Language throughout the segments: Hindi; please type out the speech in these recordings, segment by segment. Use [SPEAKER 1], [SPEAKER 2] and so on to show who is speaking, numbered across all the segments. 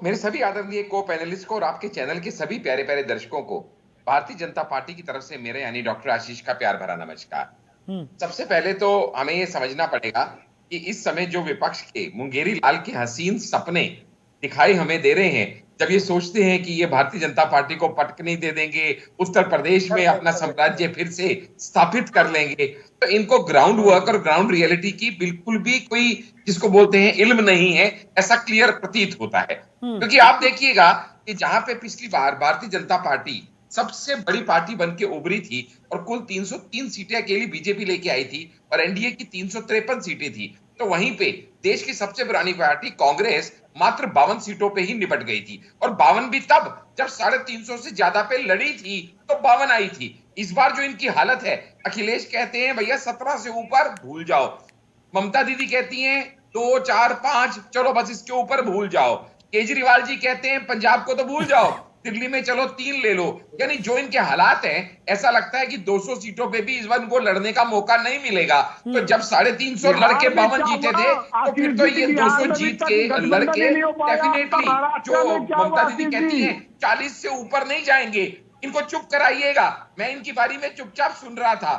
[SPEAKER 1] मेरे सभी आदरणीय को पैनलिस्ट को और आपके चैनल के सभी प्यारे प्यारे दर्शकों को भारतीय जनता पार्टी की तरफ से मेरे यानी डॉक्टर आशीष का प्यार भरा नमस्कार। सबसे पहले तो हमें ये समझना पड़ेगा कि इस समय जो विपक्ष के मुंगेरी लाल के हसीन सपने दिखाई हमें दे रहे हैं, जब ये सोचते हैं कि ये भारतीय जनता पार्टी को पटक नहीं दे देंगे, उत्तर प्रदेश में अपना साम्राज्य फिर से स्थापित कर लेंगे, तो इनको ग्राउंड वर्क और ग्राउंड रियलिटी की बिल्कुल भी कोई जिसको बोलते हैं इल्म नहीं है, ऐसा क्लियर प्रतीत होता है। क्योंकि आप देखिएगा कि जहां पे पिछली बार भारतीय जनता पार्टी सबसे बड़ी पार्टी बन के उभरी थी और कुल 303 सीटें अकेली बीजेपी लेके आई थी और एनडीए की 353 सीटें थी, तो वहीं पे देश की सबसे पुरानी पार्टी कांग्रेस मात्र 52 सीटों पे ही निपट गई थी और 52 भी तब जब 350 से ज्यादा पे लड़ी थी तो 52 आई थी। इस बार जो इनकी हालत है, अखिलेश कहते हैं भैया 17 से ऊपर भूल जाओ, ममता दीदी कहती हैं 2 4 5 चलो बस इसके ऊपर भूल जाओ, केजरीवाल जी कहते हैं पंजाब को तो भूल जाओ, दिल्ली में चलो 3 ले लो। यानी जो इनके हालात हैं, ऐसा लगता है कि 200 सीटों पे भी इस बार इनको लड़ने का मौका नहीं मिलेगा। तो जब 350 लड़के 52 जीते थे, तो फिर तो ये 200 जीत के लड़के डेफिनेटली जो ममता दीदी कहती हैं 40 से ऊपर नहीं जाएंगे। इनको चुप कराइएगा, मैं इनकी बारी में चुपचाप सुन रहा था।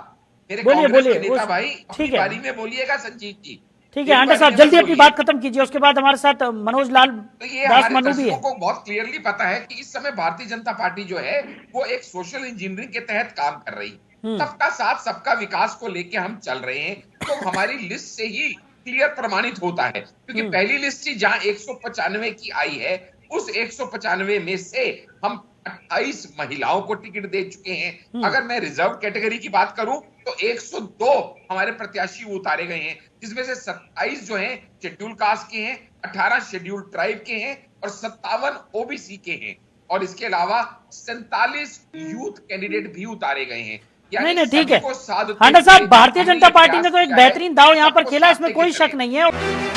[SPEAKER 1] मेरे कांग्रेस के नेता भाई अपनी बारी में बोलिएगा संजीत जी।
[SPEAKER 2] ठीक है आंडा साहब, जल्दी अपनी बात खत्म कीजिए, उसके बाद हमारे साथ मनोज लाल
[SPEAKER 1] तो ये
[SPEAKER 2] दास
[SPEAKER 1] हमारे
[SPEAKER 2] मनु भी है।
[SPEAKER 1] दर्शकों को बहुत क्लियरली पता है कि इस समय भारतीय जनता पार्टी जो है वो एक सोशल इंजीनियरिंग के तहत काम कर रही है। सबका साथ सबका विकास को लेके हम चल रहे हैं, तो हमारी लिस्ट से ही क्लियर प्रमाणित होता है। क्योंकि पहली लिस्ट थी जहां 195 की आई है, उस 195 में से हम 28 महिलाओं को टिकट दे चुके हैं। अगर मैं रिजर्व कैटेगरी की बात करूं तो 102 हमारे प्रत्याशी उतारे गए हैं, जिसमें से 27 जो हैं शेड्यूल कास्ट के हैं, 18 शेड्यूल ट्राइब के हैं और 57 ओबीसी के हैं। और इसके अलावा 47 यूथ कैंडिडेट भी उतारे गए हैं।
[SPEAKER 2] नहीं ठीक है आंडा साहब, भारतीय जनता पार्टी ने तो एक बेहतरीन दाव यहाँ पर खेला, इसमें कोई शक नहीं है।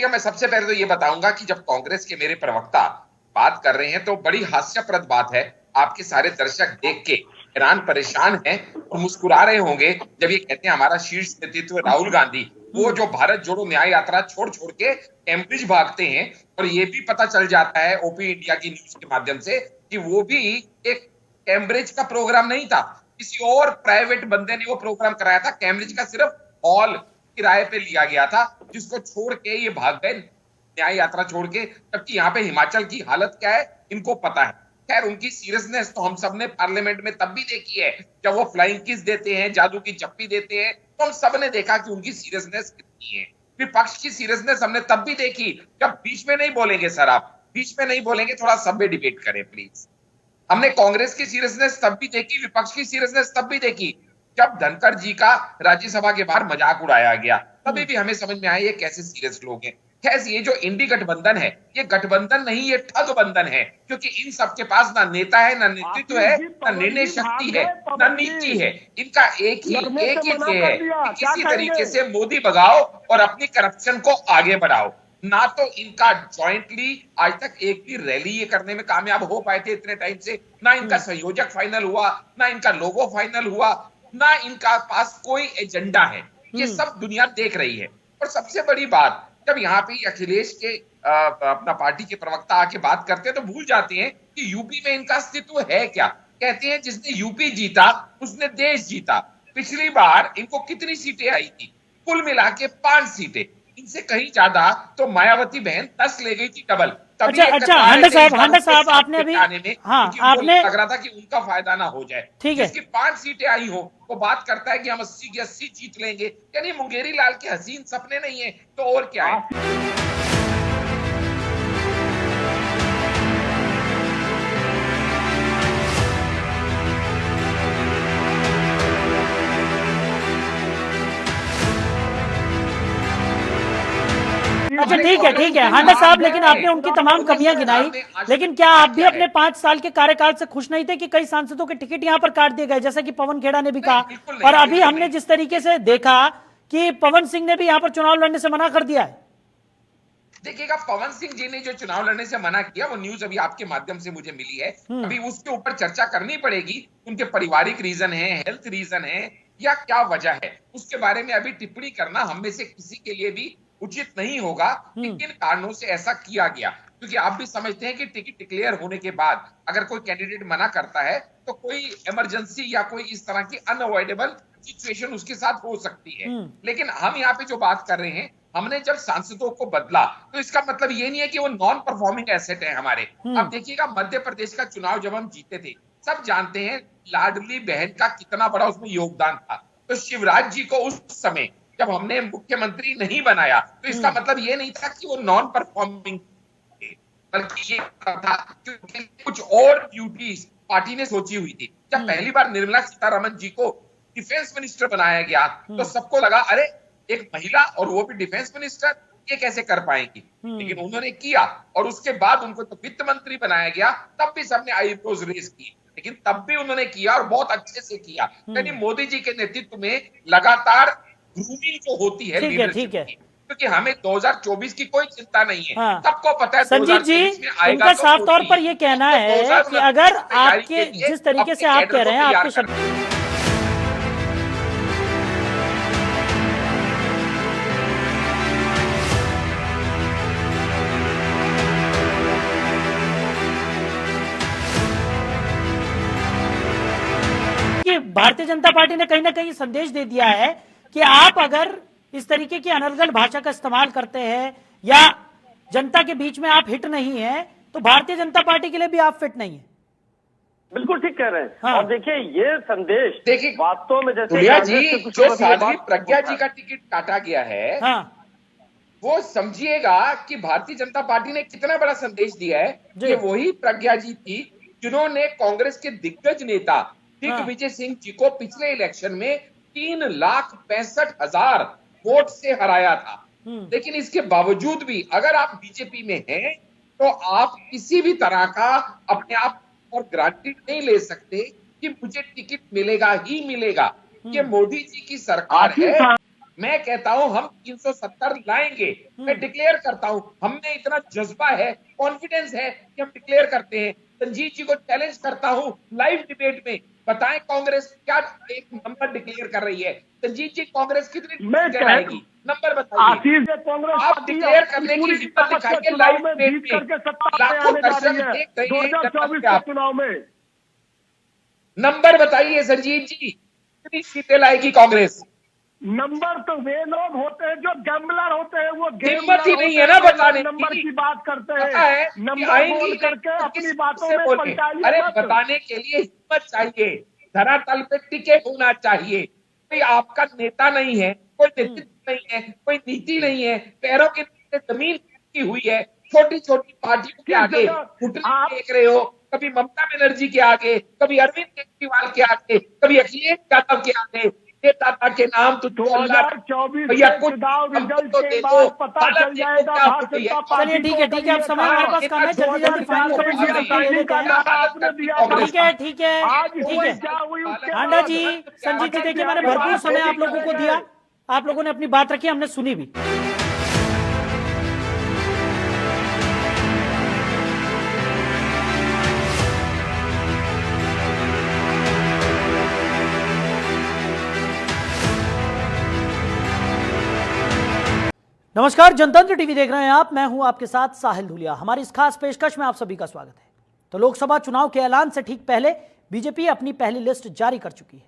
[SPEAKER 1] मैं सबसे पहले तो ये बताऊंगा कि जब कांग्रेस के मेरे प्रवक्ता बात कर रहे हैं तो बड़ी हास्यप्रद बात है। आपके सारे दर्शक देख के हैरान परेशान हैं और मुस्कुरा रहे होंगे जब ये कहते हैं हमारा शीर्ष नेतृत्व राहुल गांधी, वो जो भारत जोड़ो न्याय यात्रा छोड़ छोड़ के कैम्ब्रिज भागते हैं। और ये भी पता चल जाता है ओपी इंडिया की न्यूज के माध्यम से कि वो भी एक कैम्ब्रिज का प्रोग्राम नहीं था, किसी और प्राइवेट बंदे ने वो प्रोग्राम कराया था। कैम्ब्रिज का सिर्फ हॉल किराए पे लिया गया था, जिसको छोड़ के ये भाग गए न्याय यात्रा छोड़ के। जबकि यहाँ पे हिमाचल की हालत क्या है इनको पता है। खैर, उनकी सीरियसनेस तो हम सबने पार्लियामेंट में तब भी देखी है जब वो फ्लाइंग किस देते हैं, जादू की चप्पी देते हैं, तो हम सबने देखा कि उनकी सीरियसनेस कितनी है। विपक्ष की सीरियसनेस हमने तब भी देखी जब बीच में नहीं बोलेंगे सर, आप बीच में नहीं बोलेंगे, थोड़ा सभ्य डिबेट करें प्लीज। हमने कांग्रेस की सीरियसनेस तब भी देखी, विपक्ष की सीरियसनेस तब भी देखी जब धनखड़ जी का राज्यसभा के बाहर मजाक उड़ाया गया, तभी भी हमें समझ में आया ये कैसे सीरियस लोग हैं। खैर, ये जो इंडी गठबंधन है, ये गठबंधन नहीं, ये ठग बंधन है। क्योंकि इन सबके पास ना नेता है, ना नेतृत्व है, ना निर्णय शक्ति है, ना नीति है। इनका एक ही ध्येय है कि किसी तरीके से मोदी भगाओ और अपनी करप्शन को आगे बढ़ाओ। ना तो इनका ज्वाइंटली आज तक एक भी रैली ये करने में कामयाब हो पाए थे इतने टाइम से, ना इनका संयोजक फाइनल हुआ, ना इनका लोगो फाइनल हुआ, ना इनका पास कोई एजेंडा है। ये सब दुनिया देख रही है। और सबसे बड़ी बात, जब यहाँ पे अखिलेश के अपना पार्टी के प्रवक्ता आके बात करते हैं तो भूल जाते हैं कि यूपी में इनका अस्तित्व है क्या। कहते हैं जिसने यूपी जीता उसने देश जीता। पिछली बार इनको कितनी सीटें आई थी? कुल मिला के 5 सीटें। इनसे कहीं ज्यादा तो मायावती बहन 10 ले गई थी डबल।
[SPEAKER 2] अच्छा हांडा साहब आपने अभी आपने
[SPEAKER 1] लग रहा था कि उनका फायदा ना हो जाए।
[SPEAKER 2] ठीक है,
[SPEAKER 1] इसकी 5 सीटें आई हो, वो बात करता है कि हम 80 की 80 जीत लेंगे। यानी मुंगेरी लाल के हसीन सपने नहीं है तो और क्या है।
[SPEAKER 2] अच्छा ठीक है हांडा साहब, लेकिन आपने उनकी तमाम कमियां गिनाई, लेकिन क्या आप भी अपने 5 साल के कार्यकाल से खुश नहीं थे कि कई सांसदों के टिकट यहां पर काट दिए गए, जैसा कि पवन खेड़ा ने भी कहा, और अभी हमने जिस तरीके से देखा कि पवन सिंह ने भी यहां पर चुनाव लड़ने से मना कर दिया है।
[SPEAKER 1] देखिएगा, पवन सिंह जी ने जो चुनाव लड़ने से मना किया, वो न्यूज अभी आपके माध्यम से मुझे मिली है। अभी उसके ऊपर चर्चा करनी पड़ेगी, उनके पारिवारिक रीजन है, हेल्थ रीजन है, या क्या वजह है, उसके बारे में अभी टिप्पणी करना हम में से किसी के लिए भी उचित नहीं होगा कि किन कारणों से ऐसा किया गया। क्योंकि आप भी समझते हैं कि टिकट डिक्लेयर होने के बाद अगर कोई कैंडिडेट मना करता है तो कोई इमरजेंसी या कोई इस तरह की अनअवॉइडेबल सिचुएशन उसके साथ हो सकती है। लेकिन हम यहाँ पे जो बात कर रहे हैं, हमने जब सांसदों को बदला तो इसका मतलब ये नहीं है कि वो नॉन परफॉर्मिंग एसेट है हमारे। अब देखिएगा, मध्य प्रदेश का चुनाव जब हम जीते थे, सब जानते हैं लाडली बहन का कितना बड़ा उसमें योगदान था। तो शिवराज जी को उस समय जब हमने मुख्यमंत्री नहीं बनाया तो इसका मतलब ये नहीं था कि वो नॉन परफॉर्मिंग, बल्कि ये था क्योंकि कुछ और ड्यूटीज पार्टी ने सोची हुई थी। जब पहली बार निर्मला सीतारमण जी को डिफेंस मिनिस्टर बनाया गया तो सबको लगा, अरे एक महिला और वो भी डिफेंस मिनिस्टर, ये कैसे कर पाएंगी। लेकिन उन्होंने किया, और उसके बाद उनको तो वित्त मंत्री बनाया गया, तब भी सबने आईब्रोज रेज की, लेकिन तब भी उन्होंने किया और बहुत अच्छे से किया। यानी मोदी जी के नेतृत्व में लगातार ग्रूमिंग जो होती है लीडरशिप की, क्योंकि हमें 2024 की कोई चिंता नहीं है। हाँ। सबको पता है
[SPEAKER 2] संजीत जी, उनका साफ तौर पर यह कहना है कि अगर आपके जिस तरीके से आप कह रहे हैं, आपके शब्द भारतीय जनता पार्टी ने कहीं ना कहीं संदेश दे दिया है कि आप अगर इस तरीके की अनर्गल भाषा का इस्तेमाल करते हैं या जनता के बीच में आप हिट नहीं है, तो भारतीय जनता पार्टी के लिए भी आप फिट नहीं है।
[SPEAKER 3] बिल्कुल ठीक कह रहे हैं।
[SPEAKER 2] हाँ।
[SPEAKER 3] और देखिए, ये संदेश
[SPEAKER 1] देखिए
[SPEAKER 3] वास्तव में जैसे
[SPEAKER 1] जी, जो साध्वी प्रज्ञा जी का टिकट काटा गया है,
[SPEAKER 2] हाँ,
[SPEAKER 1] वो समझिएगा कि भारतीय जनता पार्टी ने कितना बड़ा संदेश दिया है कि वही प्रज्ञा जी थी जिन्होंने कांग्रेस के दिग्गज नेता दिग्विजय सिंह जी को पिछले इलेक्शन में 3,65,000 वोट से हराया था। लेकिन इसके बावजूद भी अगर आप बीजेपी में हैं तो आप किसी भी तरह का अपने आप और ग्रांटेड नहीं ले सकते कि मुझे टिकट मिलेगा ही मिलेगा। ये मोदी जी की सरकार है। मैं कहता हूं हम 370 लाएंगे, मैं डिक्लेयर करता हूं, हमने इतना जज्बा है, कॉन्फिडेंस है कि हम डिक्लेयर करते हैं। संजीत जी को चैलेंज करता हूं लाइव डिबेट में, बताएं कांग्रेस क्या एक नंबर डिक्लेयर कर रही है। संजीत जी, कांग्रेस कितनी लाएगी, नंबर बताइए। आप डिक्लेयर करने की हिम्मत दिखाइए लाइव डिबेट में, लाखों दर्शक देख रहे हैं चुनाव में। नंबर बताइए संजीत जी, कितनी सीटें लाएगी कांग्रेस।
[SPEAKER 3] नंबर तो वे लोग होते हैं जो गैम्बलर होते हैं, वो
[SPEAKER 1] हिम्मत ही नहीं है ना बताने
[SPEAKER 3] नंबर की बात करते हैं, नंबर बोल करके अपनी बातों में पलटाइए।
[SPEAKER 1] अरे बताने के लिए हिम्मत चाहिए, धरातल पे टिके होना चाहिए। कोई आपका नेता नहीं है, कोई नेतृत्व नहीं है, कोई नीति नहीं है, पैरों के नीचे जमीन की हुई है। छोटी छोटी पार्टियों के आगे घुटने देख रहे हो, कभी ममता बनर्जी के आगे, कभी अरविंद केजरीवाल के आगे, कभी अखिलेश यादव के आगे। दाता के नाम तो
[SPEAKER 3] 2024 चुनाव रिजल्ट के बाद पता चल जाएगा।
[SPEAKER 2] चलिए ठीक है, अब समय हमारे पास कम है, जल्दी जल्दी फाइनल कमेंट। ठीक है हांडा जी, संजीत जी, देखिए मैंने भरपूर समय आप लोगों को दिया, आप लोगों ने अपनी बात रखी, हमने सुनी भी। नमस्कार, जनतंत्र टीवी देख रहे हैं आप, मैं हूं आपके साथ साहिल धुलिया। हमारी इस खास पेशकश में आप सभी का स्वागत है। तो लोकसभा चुनाव के ऐलान से ठीक पहले बीजेपी अपनी पहली लिस्ट जारी कर चुकी है।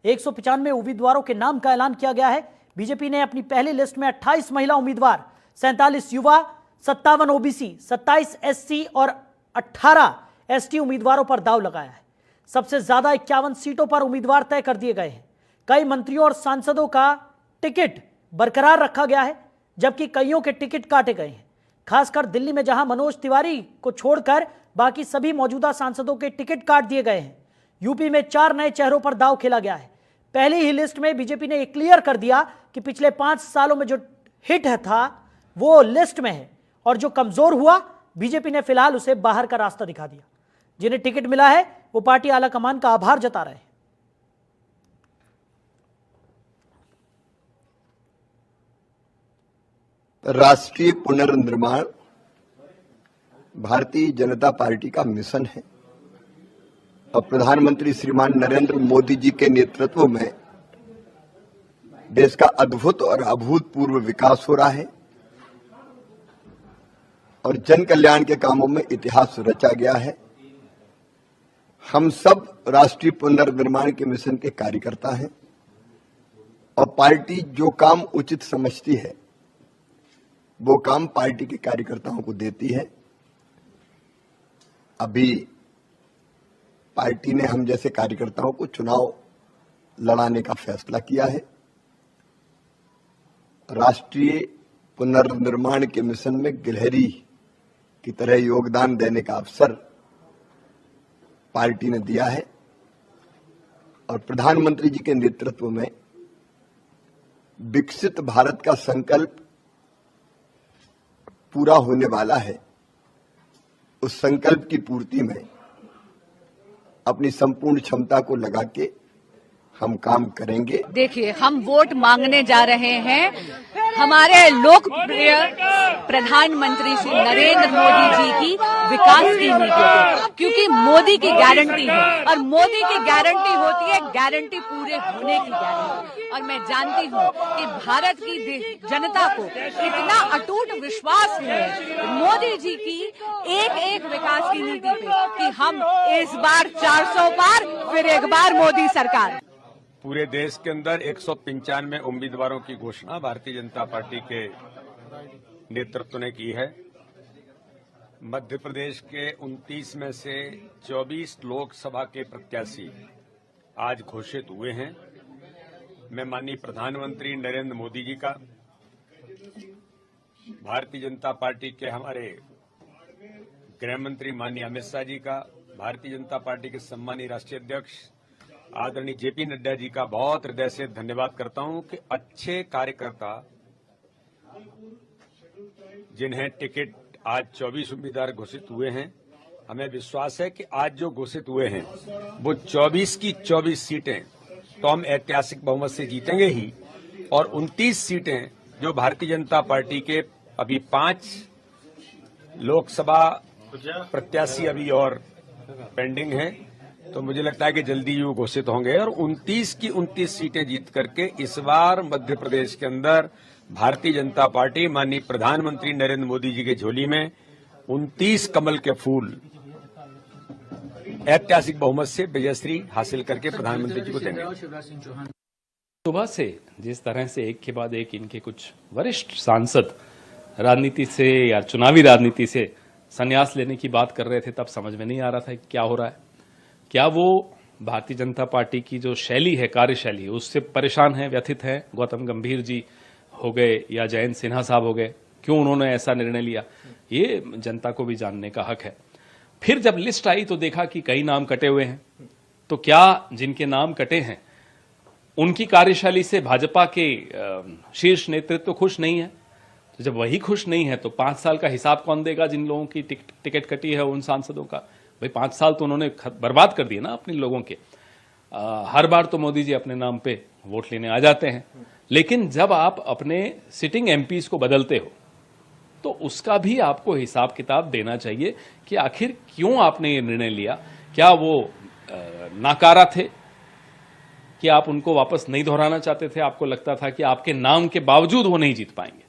[SPEAKER 2] 195 उम्मीदवारों के नाम का ऐलान किया गया है। बीजेपी ने अपनी पहली लिस्ट में 28 महिला उम्मीदवार, 47 युवा, 57 ओबीसी, 27 एससी और 18 एसटी उम्मीदवारों पर दांव लगाया है। सबसे ज्यादा 51 सीटों पर उम्मीदवार तय कर दिए गए हैं। कई मंत्रियों और सांसदों का टिकट बरकरार रखा गया है, जबकि कईयों के टिकट काटे गए हैं। खासकर दिल्ली में जहां मनोज तिवारी को छोड़कर बाकी सभी मौजूदा सांसदों के टिकट काट दिए गए हैं। यूपी में 4 नए चेहरों पर दांव खेला गया है। पहली ही लिस्ट में बीजेपी ने एक क्लियर कर दिया कि पिछले 5 सालों में जो हिट था वो लिस्ट में है, और जो कमजोर हुआ बीजेपी ने फिलहाल उसे बाहर का रास्ता दिखा दिया। जिन्हें टिकट मिला है वो पार्टी आलाकमान का आभार जता रहे हैं।
[SPEAKER 4] राष्ट्रीय पुनर्निर्माण भारतीय जनता पार्टी का मिशन है और प्रधानमंत्री श्रीमान नरेंद्र मोदी जी के नेतृत्व में देश का अद्भुत और अभूतपूर्व विकास हो रहा है और जन कल्याण के कामों में इतिहास रचा गया है। हम सब राष्ट्रीय पुनर्निर्माण के मिशन के कार्यकर्ता हैं और पार्टी जो काम उचित समझती है वो काम पार्टी के कार्यकर्ताओं को देती है। अभी पार्टी ने हम जैसे कार्यकर्ताओं को चुनाव लड़ाने का फैसला किया है। राष्ट्रीय पुनर्निर्माण के मिशन में गिलहरी की तरह योगदान देने का अवसर पार्टी ने दिया है और प्रधानमंत्री जी के नेतृत्व में विकसित भारत का संकल्प पूरा होने वाला है। उस संकल्प की पूर्ति में अपनी संपूर्ण क्षमता को लगा के हम काम करेंगे।
[SPEAKER 5] देखिए, हम वोट मांगने जा रहे हैं हमारे लोकप्रिय प्रधानमंत्री श्री नरेंद्र मोदी जी की विकास की नीति, क्योंकि मोदी की गारंटी है और मोदी की गारंटी होती है गारंटी पूरे होने की गारंटी। और मैं जानती हूँ कि भारत की जनता को इतना अटूट विश्वास है मोदी जी की एक एक विकास की नीति पे कि हम इस बार 400 पार, फिर एक बार मोदी सरकार।
[SPEAKER 6] पूरे देश के अंदर 195 उम्मीदवारों की घोषणा भारतीय जनता पार्टी के नेतृत्व ने की है। मध्य प्रदेश के 29 में से 24 लोकसभा के प्रत्याशी आज घोषित हुए हैं। मैं माननीय प्रधानमंत्री नरेंद्र मोदी जी का, भारतीय जनता पार्टी के हमारे गृह मंत्री माननीय अमित शाह जी का, भारतीय जनता पार्टी के सम्मानीय राष्ट्रीय अध्यक्ष आदरणीय जेपी नड्डा जी का बहुत हृदय से धन्यवाद करता हूं कि अच्छे कार्यकर्ता जिन्हें टिकट आज 24 उम्मीदवार घोषित हुए हैं, हमें विश्वास है कि आज जो घोषित हुए हैं वो 24 की 24 सीटें तो हम ऐतिहासिक बहुमत से जीतेंगे ही और 29 सीटें जो भारतीय जनता पार्टी के अभी 5 लोकसभा प्रत्याशी अभी और पेंडिंग हैं, तो मुझे लगता है कि जल्दी ही वो घोषित होंगे और 29 की 29 सीटें जीत करके इस बार मध्य प्रदेश के अंदर भारतीय जनता पार्टी माननीय प्रधानमंत्री नरेंद्र मोदी जी के झोली में 29 कमल के फूल ऐतिहासिक बहुमत से विजयश्री हासिल करके प्रधानमंत्री जी को देंगे।
[SPEAKER 7] सुबह से जिस तरह से एक के बाद एक इनके कुछ वरिष्ठ सांसद राजनीति से या चुनावी राजनीति से संन्यास लेने की बात कर रहे थे, तब समझ में नहीं आ रहा था कि क्या हो रहा है। क्या वो भारतीय जनता पार्टी की जो शैली है, कार्यशैली, उससे परेशान है, व्यथित है? गौतम गंभीर जी हो गए या जयंत सिन्हा साहब हो गए, क्यों उन्होंने ऐसा निर्णय लिया, ये जनता को भी जानने का हक है। फिर जब लिस्ट आई तो देखा कि कई नाम कटे हुए हैं, तो क्या जिनके नाम कटे हैं उनकी कार्यशैली से भाजपा के शीर्ष नेतृत्व खुश नहीं है? तो जब वही खुश नहीं है तो 5 साल का हिसाब कौन देगा? जिन लोगों की टिकट कटी है उन सांसदों का, भाई 5 साल तो उन्होंने बर्बाद कर दिए ना अपने लोगों के। हर बार तो मोदी जी अपने नाम पे वोट लेने आ जाते हैं, लेकिन जब आप अपने सिटिंग एमपीज को बदलते हो तो उसका भी आपको हिसाब किताब देना चाहिए कि आखिर क्यों आपने ये निर्णय लिया। क्या वो नाकारा थे कि आप उनको वापस नहीं दोहराना चाहते थे? आपको लगता था कि आपके नाम के बावजूद वो नहीं जीत पाएंगे?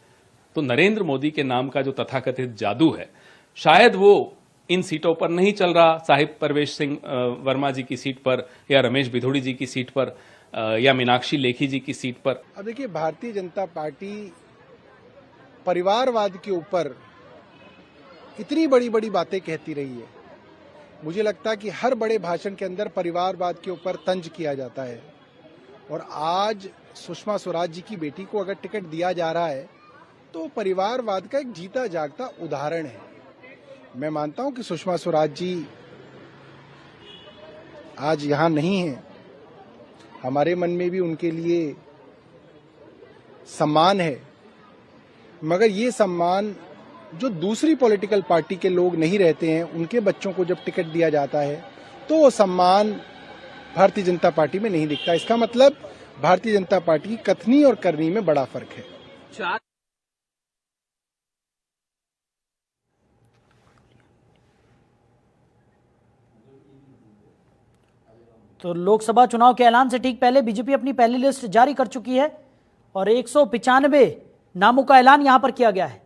[SPEAKER 7] तो नरेंद्र मोदी के नाम का जो तथाकथित जादू है, शायद वो इन सीटों पर नहीं चल रहा। साहिब परवेश सिंह वर्मा जी की सीट पर या रमेश बिधोड़ी जी की सीट पर या मीनाक्षी लेखी जी की सीट पर।
[SPEAKER 8] अब देखिए, भारतीय जनता पार्टी परिवारवाद के ऊपर इतनी बड़ी बड़ी बातें कहती रही है। मुझे लगता है कि हर बड़े भाषण के अंदर परिवारवाद के ऊपर तंज किया जाता है और आज सुषमा स्वराज जी की बेटी को अगर टिकट दिया जा रहा है तो परिवारवाद का एक जीता जागता उदाहरण है। मैं मानता हूं कि सुषमा स्वराज जी आज यहां नहीं है, हमारे मन में भी उनके लिए सम्मान है, मगर ये सम्मान जो दूसरी पॉलिटिकल पार्टी के लोग नहीं रहते हैं, उनके बच्चों को जब टिकट दिया जाता है तो वो सम्मान भारतीय जनता पार्टी में नहीं दिखता। इसका मतलब भारतीय जनता पार्टी की कथनी और करनी में बड़ा फर्क है।
[SPEAKER 2] तो लोकसभा चुनाव के ऐलान से ठीक पहले बीजेपी अपनी पहली लिस्ट जारी कर चुकी है और 195 नामों का ऐलान यहां पर किया गया है।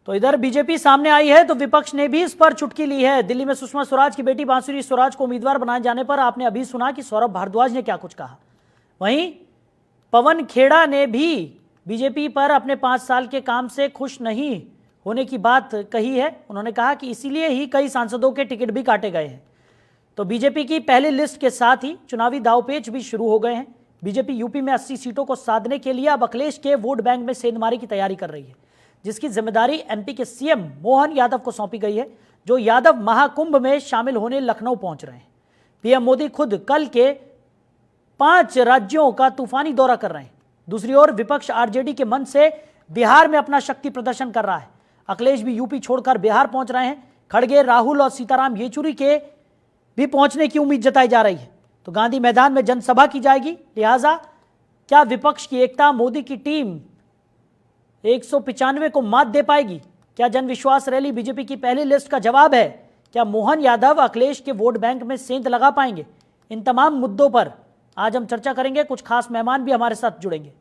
[SPEAKER 2] तो इधर बीजेपी सामने आई है तो विपक्ष ने भी इस पर चुटकी ली है। दिल्ली में सुषमा स्वराज की बेटी बांसुरी स्वराज को उम्मीदवार बनाए जाने पर आपने अभी सुना कि सौरभ भारद्वाज ने क्या कुछ कहा। वहीं पवन खेड़ा ने भी बीजेपी पर अपने 5 साल के काम से खुश नहीं होने की बात कही है। उन्होंने कहा कि इसीलिए ही कई सांसदों के टिकट भी काटे गए हैं। तो बीजेपी की पहली लिस्ट के साथ ही चुनावी दांवपेच भी शुरू हो गए हैं। बीजेपी यूपी में 80 सीटों को साधने के लिए अब अखिलेश के वोट बैंक में सेंधमारी की तैयारी कर रही है, जिसकी जिम्मेदारी एमपी के सीएम मोहन यादव को सौंपी गई है, जो यादव महाकुंभ में शामिल होने लखनऊ पहुंच रहे हैं। पीएम मोदी खुद कल के 5 राज्यों का तूफानी दौरा कर रहे हैं। दूसरी ओर विपक्ष आरजेडी के मन से बिहार में अपना शक्ति प्रदर्शन कर रहा है। अखिलेश भी यूपी छोड़कर बिहार पहुंच रहे हैं। खड़गे, राहुल और सीताराम येचुरी के भी पहुंचने की उम्मीद जताई जा रही है। तो गांधी मैदान में जनसभा की जाएगी। लिहाजा क्या विपक्ष की एकता मोदी की टीम 195 को मात दे पाएगी? क्या जन विश्वास रैली बीजेपी की पहली लिस्ट का जवाब है? क्या मोहन यादव अखिलेश के वोट बैंक में सेंध लगा पाएंगे? इन तमाम मुद्दों पर आज हम चर्चा करेंगे। कुछ खास मेहमान भी हमारे साथ जुड़ेंगे।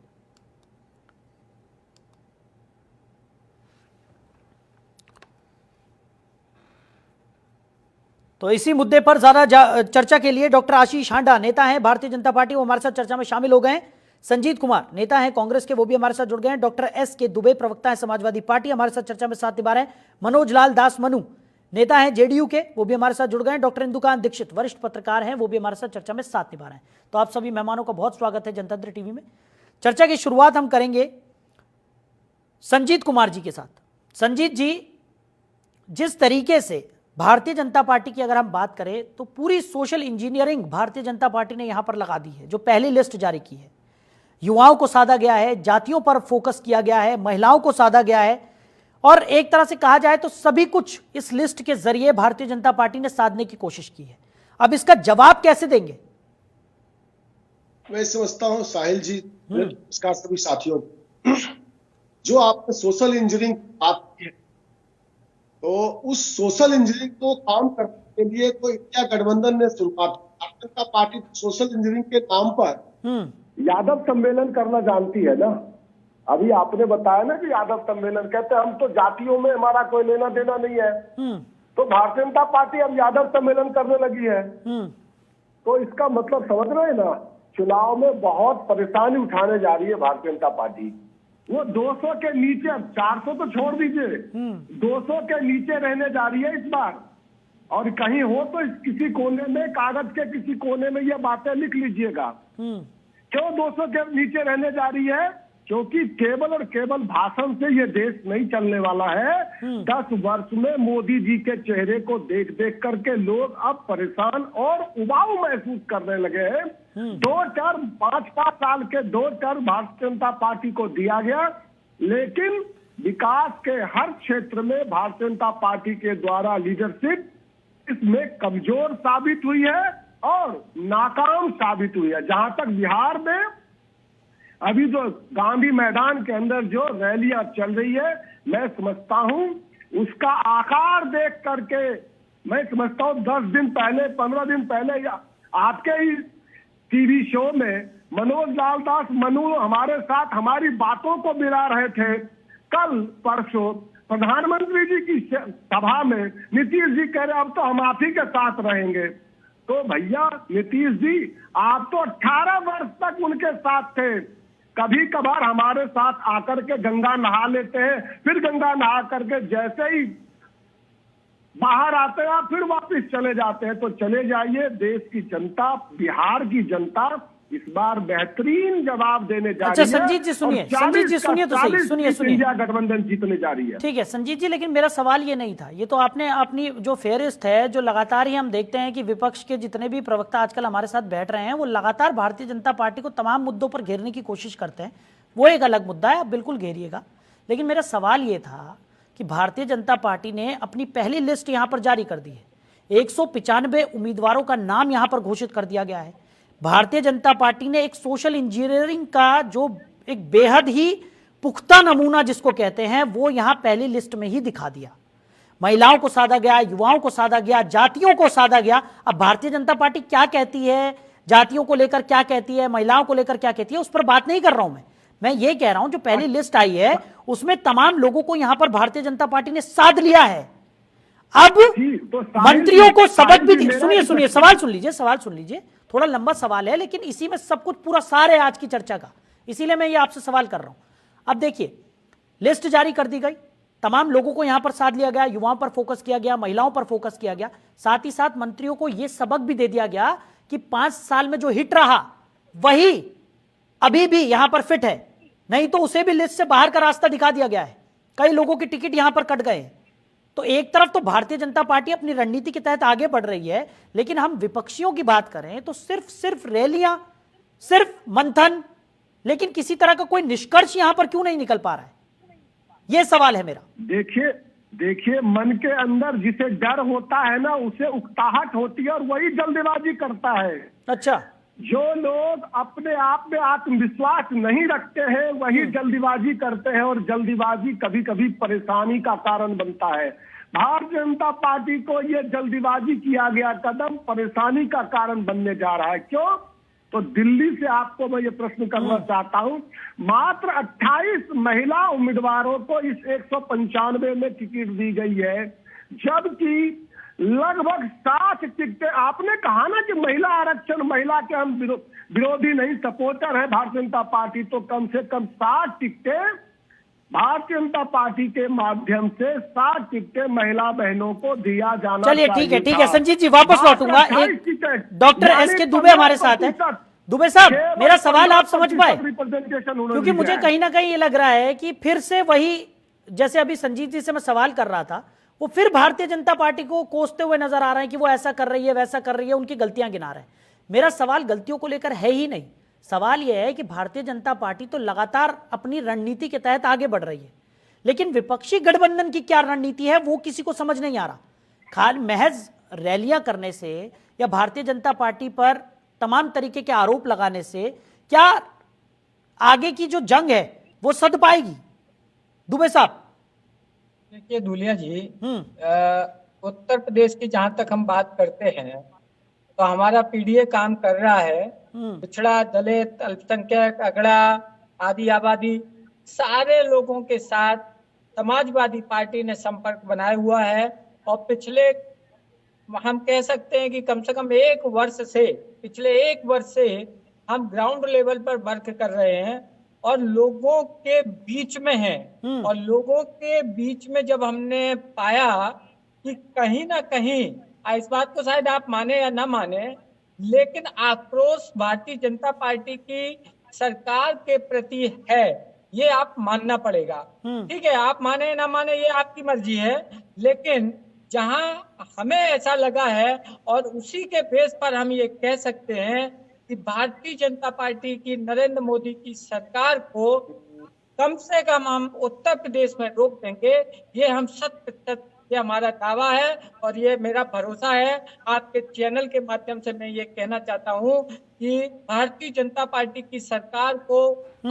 [SPEAKER 2] तो इसी मुद्दे पर ज्यादा चर्चा के लिए डॉक्टर आशीष हांडा नेता हैं भारतीय जनता पार्टी, वो हमारे साथ चर्चा में शामिल हो गए हैं। संजीत कुमार नेता हैं कांग्रेस के, वो भी हमारे साथ जुड़ गए हैं। डॉक्टर एस के दुबे प्रवक्ता है समाजवादी पार्टी, हमारे साथ चर्चा में साथ निभा रहे हैं। मनोज लाल दास मनु नेता हैं जेडीयू के, वो भी हमारे साथ जुड़ गए हैं। डॉक्टर इंदुकांत दीक्षित वरिष्ठ पत्रकार हैं, वो भी हमारे साथ चर्चा में साथ निभा रहे हैं। तो आप सभी मेहमानों का बहुत स्वागत है जनतंत्र टीवी में। चर्चा की शुरुआत हम करेंगे संजीत कुमार जी के साथ। संजीत जी, जिस तरीके से भारतीय जनता पार्टी की अगर हम बात करें तो पूरी social engineering Bharatiya Janata party ने यहां पर लगा दी है। जो पहली लिस्ट जारी की है, युवाओं को साधा गया है, जातियों पर फोकस किया गया है, महिलाओं को साधा गया है, और एक तरह से कहा जाए तो सभी कुछ इस लिस्ट के जरिए भारतीय जनता पार्टी ने साधने की कोशिश की है। अब इसका जवाब कैसे देंगे?
[SPEAKER 9] मैं समझता हूं साहिल जी, इसका सभी साथियों, जो आपने सोशल इंजीनियरिंग बात की है, तो उस सोशल इंजीनियरिंग को काम करने के लिए तो इंडिया गठबंधन ने शुरुआत, Bharatiya Janata party social engineering के नाम पर
[SPEAKER 3] यादव सम्मेलन करना जानती है ना। अभी आपने बताया ना कि यादव सम्मेलन कहते हैं, हम तो जातियों में हमारा कोई लेना देना नहीं है। तो भारतीय जनता पार्टी अब यादव सम्मेलन करने लगी है। तो इसका मतलब समझ रहे हैं ना, चुनाव में बहुत परेशानी उठाने जा रही है भारतीय जनता पार्टी। वो 200 के नीचे, 400 तो छोड़ दीजिए, 200 के नीचे रहने जा रही है इस बार। और कहीं हो तो किसी कोने में, कागज के किसी कोने में ये बातें लिख लीजिएगा। क्यों 200 के नीचे रहने जा रही है? क्योंकि केवल और केवल भाषण से ये देश नहीं चलने वाला है। 10 वर्ष में मोदी जी के चेहरे को देख देख करके लोग अब परेशान और उबाऊ महसूस करने लगे हैं। 2 टर्म, 5-5 साल के 2 टर्म भारतीय जनता पार्टी को दिया गया, लेकिन विकास के हर क्षेत्र में भारतीय जनता पार्टी के द्वारा लीडरशिप इसमें कमजोर साबित हुई है और नाकाम साबित हुई है। जहां तक बिहार में अभी जो गांधी मैदान के अंदर जो रैलियां चल रही है, मैं समझता हूं उसका आकार देख करके मैं समझता हूं 10 दिन पहले, 15 दिन पहले आपके ही टीवी शो में मनोज लाल दास मनु हमारे साथ हमारी बातों को मिला रहे थे। कल परसों प्रधानमंत्री जी की सभा में नीतीश जी कह रहे अब तो हम आप ही के साथ रहेंगे। तो भैया नीतीश जी, आप तो 18 वर्ष तक उनके साथ थे। कभी कभार हमारे साथ आकर के गंगा नहा लेते हैं, फिर गंगा नहा करके जैसे ही बाहर आते हैं फिर वापस चले जाते हैं। तो चले जाइए, देश की जनता, बिहार की जनता इस बार बेहतरीन जवाब देने जा रही है।
[SPEAKER 2] संजीत जी सुनिए, संजीत जी सुनिए तो सही, सुनिए
[SPEAKER 3] इंडिया गठबंधन जीतने जा रही है।
[SPEAKER 2] ठीक है संजीत जी, लेकिन मेरा सवाल ये नहीं था। ये तो आपने अपनी जो फेहरिस्त है, जो लगातार ही हम देखते हैं कि विपक्ष के जितने भी प्रवक्ता आजकल हमारे साथ बैठ रहे हैं, वो लगातार भारतीय जनता पार्टी को तमाम मुद्दों पर घेरने की कोशिश करते हैं। वो एक अलग मुद्दा है, आप बिल्कुल घेरिएगा। लेकिन मेरा सवाल ये था कि भारतीय जनता पार्टी ने अपनी पहली लिस्ट यहां पर जारी कर दी है, 195 उम्मीदवारों का नाम यहां पर घोषित कर दिया गया है। भारतीय जनता पार्टी ने एक सोशल इंजीनियरिंग का जो एक बेहद ही पुख्ता नमूना जिसको कहते हैं वो यहां पहली लिस्ट में ही दिखा दिया। महिलाओं को साधा गया, युवाओं को साधा गया, जातियों को साधा गया। अब भारतीय जनता पार्टी क्या कहती है, जातियों को लेकर क्या कहती है, महिलाओं को लेकर क्या कहती है, उस पर बात नहीं कर रहा हूं मैं ये कह रहा हूं जो पहली लिस्ट आई है उसमें तमाम लोगों को यहां पर भारतीय जनता पार्टी ने साध लिया है। अब मंत्रियों को सबक भी सुनिए, सवाल सुन लीजिए, थोड़ा लंबा सवाल है लेकिन इसी में सब कुछ पूरा सार है आज की चर्चा का, इसीलिए मैं ये आपसे सवाल कर रहा हूं। अब देखिए, लिस्ट जारी कर दी गई, तमाम लोगों को यहां पर साध लिया गया, युवाओं पर फोकस किया गया, महिलाओं पर फोकस किया गया, साथ ही साथ मंत्रियों को यह सबक भी दे दिया गया कि 5 साल में जो हिट रहा वही अभी भी यहां पर फिट है, नहीं तो उसे भी लिस्ट से बाहर का रास्ता दिखा दिया गया है। कई लोगों की टिकट यहां पर कट गए। तो एक तरफ तो भारतीय जनता पार्टी अपनी रणनीति के तहत आगे बढ़ रही है, लेकिन हम विपक्षियों की बात करें तो सिर्फ रैलियां, सिर्फ मंथन, लेकिन किसी तरह का कोई निष्कर्ष यहां पर क्यों नहीं निकल पा रहा है, यह सवाल है मेरा।
[SPEAKER 3] देखिए मन के अंदर जिसे डर होता है ना उसे उकताहट होती है और वही जल्दबाजी करता है।
[SPEAKER 2] अच्छा,
[SPEAKER 3] जो लोग अपने आप में आत्मविश्वास नहीं रखते हैं वही जल्दीबाजी करते हैं और जल्दीबाजी कभी कभी परेशानी का कारण बनता है। भारतीय जनता पार्टी को ये जल्दीबाजी किया गया कदम परेशानी का कारण बनने जा रहा है। क्यों? तो दिल्ली से आपको मैं ये प्रश्न करना चाहता हूं, मात्र 28 महिला उम्मीदवारों को इस 195 में टिकट दी गई है, जबकि लगभग 60 टिकटें, आपने कहा ना कि महिला आरक्षण, महिला के हम विरोधी नहीं, सपोर्टर है भारतीय जनता पार्टी, तो कम से कम 60 टिकटें भारतीय जनता पार्टी के माध्यम से 60 टिकटें महिला बहनों को दिया जाना।
[SPEAKER 2] चलिए ठीक है संजीत जी, वापस लौटूंगा। Doctor S K. दुबे हमारे साथ है। दुबे साहब, मेरा सवाल आप समझ पाए? क्योंकि मुझे कहीं ना कहीं ये लग रहा है कि फिर से वही, जैसे अभी संजीत जी से मैं सवाल कर रहा था, वो फिर भारतीय जनता पार्टी को कोसते हुए नजर आ रहे हैं कि वो ऐसा कर रही है, वैसा कर रही है, उनकी गलतियां गिना रहे हैं। मेरा सवाल गलतियों को लेकर है ही नहीं, सवाल यह है कि भारतीय जनता पार्टी तो लगातार अपनी रणनीति के तहत आगे बढ़ रही है, लेकिन विपक्षी गठबंधन की क्या रणनीति है वो किसी को समझ नहीं आ रहा। खाली महज रैलियां करने से या भारतीय जनता पार्टी पर तमाम तरीके के आरोप लगाने से क्या आगे की जो जंग है वो सध पाएगी? दुबे साहब।
[SPEAKER 10] देखिए धूलिया जी, उत्तर प्रदेश की जहां तक हम बात करते हैं तो हमारा पीडीए काम कर रहा है। पिछड़ा, दलित, अल्पसंख्यक, अगड़ा, आदि आबादी, सारे लोगों के साथ समाजवादी पार्टी ने संपर्क बनाया हुआ है और पिछले, हम कह सकते हैं कि कम से कम पिछले एक वर्ष से हम ग्राउंड लेवल पर वर्क कर रहे हैं और लोगों के बीच में हैं। और लोगों के बीच में जब हमने पाया कि कहीं ना कहीं, इस बात को शायद आप माने या ना माने, लेकिन आक्रोश भारतीय जनता पार्टी की सरकार के प्रति है, ये आप मानना पड़ेगा। ठीक है, आप माने ना माने ये आपकी मर्जी है, लेकिन जहां हमें ऐसा लगा है और उसी के बेस पर हम ये कह सकते हैं कि भारतीय जनता पार्टी की, नरेंद्र मोदी की सरकार को कम से कम हम उत्तर प्रदेश में रोक देंगे। ये हम 100% ये हमारा दावा है और ये मेरा भरोसा है। आपके चैनल के माध्यम से मैं ये कहना चाहता हूँ कि भारतीय जनता पार्टी की सरकार को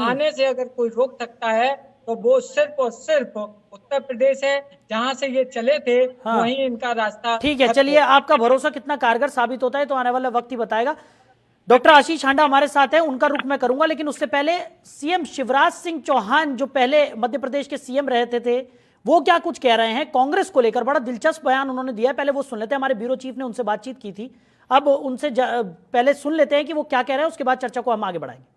[SPEAKER 10] आने से अगर कोई रोक सकता है तो वो सिर्फ और सिर्फ उत्तर प्रदेश है, जहां से ये चले थे वहीं इनका रास्ता।
[SPEAKER 2] ठीक है, चलिए, आपका भरोसा कितना कारगर साबित होता है तो आने वाला वक्त ही बताएगा। डॉक्टर आशीष हांडा हमारे साथ हैं, उनका रुख मैं करूंगा, लेकिन उससे पहले सीएम शिवराज सिंह चौहान जो पहले मध्य प्रदेश के सीएम रहते थे, वो क्या कुछ कह रहे हैं कांग्रेस को लेकर। बड़ा दिलचस्प बयान उन्होंने दिया है, पहले वो सुन लेते हैं। हमारे ब्यूरो चीफ ने उनसे बातचीत की थी, अब उनसे पहले सुन लेते हैं कि वो क्या कह रहे हैं, उसके बाद चर्चा को हम आगे बढ़ाएंगे।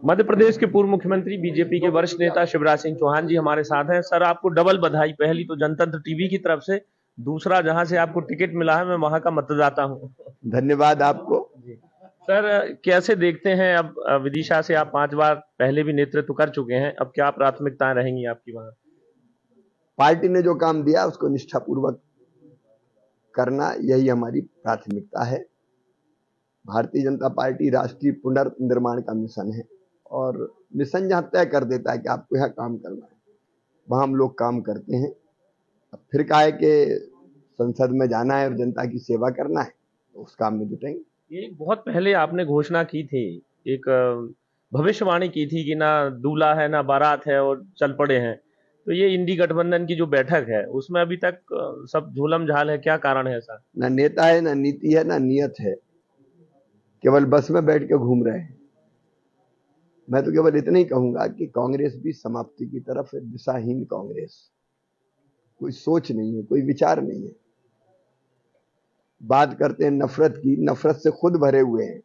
[SPEAKER 11] मध्य प्रदेश के पूर्व मुख्यमंत्री, बीजेपी के वरिष्ठ नेता शिवराज सिंह चौहान जी हमारे साथ हैं। सर, आपको डबल बधाई, पहली तो जनतंत्र टीवी की तरफ से, दूसरा जहां से आपको टिकट मिला है मैं वहां का मतदाता हूं।
[SPEAKER 4] धन्यवाद आपको।
[SPEAKER 11] सर, कैसे देखते हैं, अब विदिशा से आप 5 बार पहले भी नेतृत्व कर चुके हैं, अब क्या प्राथमिकताएं रहेंगी आपकी वहां?
[SPEAKER 4] पार्टी ने जो काम दिया उसको निष्ठापूर्वक करना, यही हमारी प्राथमिकता है। भारतीय जनता पार्टी राष्ट्रीय पुनर्निर्माण का मिशन है और मिशन जहां तय कर देता है कि आपको यहाँ काम करना है, वहां हम लोग काम करते हैं। अब फिर कहा है कि संसद में जाना है और जनता की सेवा करना है, तो उस काम में जुटेंगे।
[SPEAKER 11] ये बहुत पहले आपने घोषणा की थी, एक भविष्यवाणी की थी कि ना दूल्हा है ना बारात है और चल पड़े हैं। तो ये इंडी गठबंधन की जो बैठक है उसमें अभी तक सब झूलम झाल है, क्या कारण है ऐसा?
[SPEAKER 4] ना नेता है, ना नीति है, ना नियत है, केवल बस में बैठ के घूम रहे हैं। मैं तो केवल इतना ही कहूंगा कि कांग्रेस भी समाप्ति की तरफ है, दिशाहीन कांग्रेस। कोई सोच नहीं है, कोई विचार नहीं है। बात करते हैं नफरत की, नफरत से खुद भरे हुए हैं।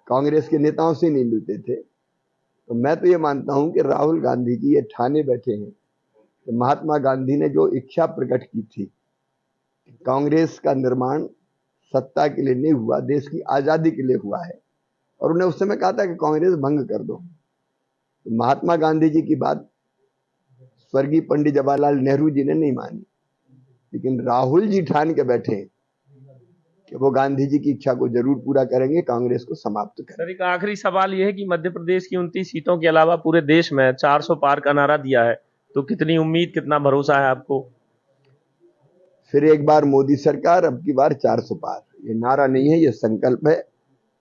[SPEAKER 4] कांग्रेस के नेताओं से नहीं मिलते थे। तो मैं तो ये मानता हूं कि राहुल गांधी जी ये ठाने बैठे हैं कि महात्मा गांधी ने जो इच्छा प्रकट की थी, कांग्रेस का निर्माण सत्ता के लिए नहीं हुआ, देश की आजादी के लिए हुआ है, और उन्हें उस समय कहा था कि कांग्रेस भंग कर दो। तो महात्मा गांधी जी की बात स्वर्गीय पंडित जवाहरलाल नेहरू जी ने नहीं मानी, लेकिन राहुल जी ठान के बैठे हैं कि वो गांधी जी की इच्छा को जरूर पूरा करेंगे, कांग्रेस को समाप्त करेंगे।
[SPEAKER 11] सर, एक आखिरी सवाल यह है कि मध्य प्रदेश की 29 सीटों के अलावा पूरे देश में 400 पार का नारा दिया है, तो कितनी उम्मीद, कितना भरोसा है आपको?
[SPEAKER 4] फिर एक बार मोदी सरकार, अब की बार 400 पार। ये नारा नहीं है, ये संकल्प है,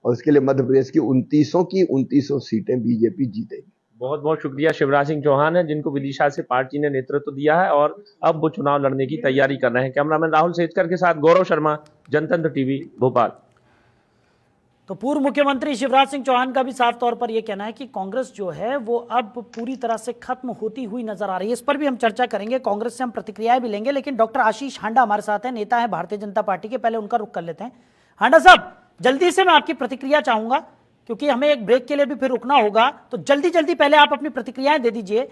[SPEAKER 4] और उसके लिए मध्य प्रदेश की 29 सीटें बीजेपी जीतेगी।
[SPEAKER 11] बहुत बहुत शुक्रिया। शिवराज सिंह चौहान है, जिनको विदिशा से पार्टी ने नेतृत्व दिया है और अब वो चुनाव लड़ने की तैयारी कर रहे हैं। कैमरामैन राहुल सेजकर के साथ गौरव शर्मा, जनतंत्र टीवी, भोपाल।
[SPEAKER 2] तो पूर्व मुख्यमंत्री शिवराज सिंह चौहान का भी साफ तौर पर यह कहना है कि कांग्रेस जो है वो अब पूरी तरह से खत्म होती हुई नजर आ रही है। इस पर भी हम चर्चा करेंगे, कांग्रेस से हम प्रतिक्रियाएं भी लेंगे, लेकिन डॉक्टर आशीष हांडा हमारे साथ हैं, नेता है भारतीय जनता पार्टी के। पहले उनका रुख कर लेते हैं। हांडा साहब, जल्दी से मैं आपकी प्रतिक्रिया चाहूंगा, क्योंकि हमें एक ब्रेक के लिए भी फिर रुकना होगा, तो जल्दी जल्दी पहले आप अपनी प्रतिक्रियाएं दे दीजिए।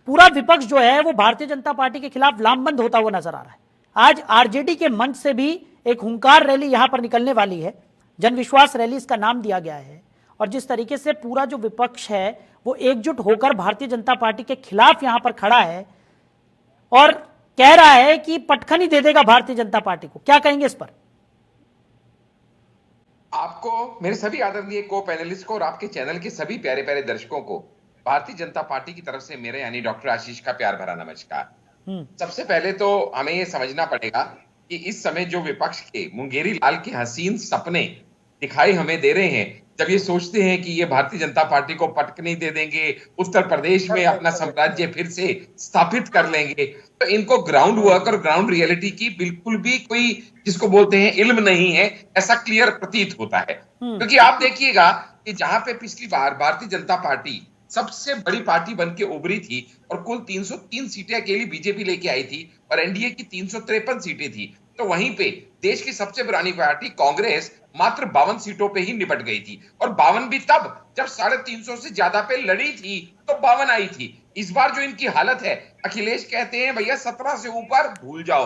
[SPEAKER 2] पूरा विपक्ष जो है वो भारतीय जनता पार्टी के खिलाफ लामबंद होता हुआ नजर आ रहा है। आज आरजेडी के मंच से भी एक हुंकार रैली यहां पर निकलने वाली है, जन विश्वास रैली इसका नाम दिया गया है। और जिस तरीके से पूरा जो विपक्ष है वो एकजुट होकर भारतीय जनता पार्टी के खिलाफ यहां पर खड़ा है और कह रहा है कि पटखन ही दे देगा भारतीय जनता पार्टी को, क्या कहेंगे इस पर?
[SPEAKER 1] आपको, मेरे सभी आदरणीय को पैनलिस्ट को और आपके चैनल के सभी प्यारे प्यारे दर्शकों को भारतीय जनता पार्टी की तरफ से मेरे यानी डॉक्टर आशीष का प्यार भरा नमस्कार। सबसे पहले तो हमें यह समझना पड़ेगा कि इस समय जो विपक्ष के मुंगेरी लाल के हसीन सपने दिखाई हमें दे रहे हैं, जब ये सोचते हैं कि ये भारतीय जनता पार्टी को पटकनी दे देंगे, उत्तर प्रदेश में अपना साम्राज्य फिर से स्थापित कर लेंगे, तो इनको ग्राउंड वर्क और ग्राउंड रियलिटी की बिल्कुल भी कोई, जिसको बोलते हैं, इल्म नहीं है, ऐसा क्लियर प्रतीत होता है। क्योंकि आप देखिएगा कि जहां पे पिछली बार भारतीय जनता पार्टी सबसे बड़ी पार्टी बन के उभरी थी और कुल 303 सीटें अकेली बीजेपी लेके आई थी और एनडीए की 353 सीटें थी, तो वहीं पे देश की सबसे पुरानी पार्टी कांग्रेस मात्र 52 सीटों पे ही निपट गई थी, और 52 भी तब जब 350 से ज्यादा पे लड़ी थी तो 52 आई थी। इस बार जो इनकी हालत है, अखिलेश कहते हैं भैया 17 से ऊपर भूल जाओ,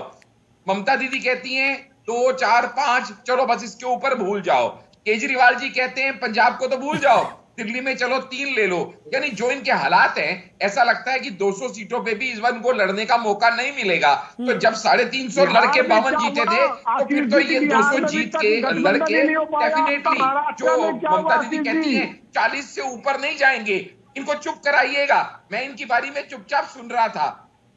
[SPEAKER 1] ममता दीदी कहती हैं 2, 4, 5 चलो बस इसके ऊपर भूल जाओ, केजरीवाल जी कहते हैं पंजाब को तो भूल जाओ, दिल्ली में चलो 3 ले लो। यानी जो इनके हालात हैं, ऐसा लगता है कि 200 सीटों पे भी इस बार इनको लड़ने का मौका नहीं मिलेगा। तो जब 350 लड़के 52 जीते थे, तो फिर तो ये 200 जीत के लड़के डेफिनेटली, जो ममता दीदी कहती है 40 से ऊपर नहीं जाएंगे। इनको चुप कराइएगा, मैं इनकी बारी में चुपचाप सुन रहा था।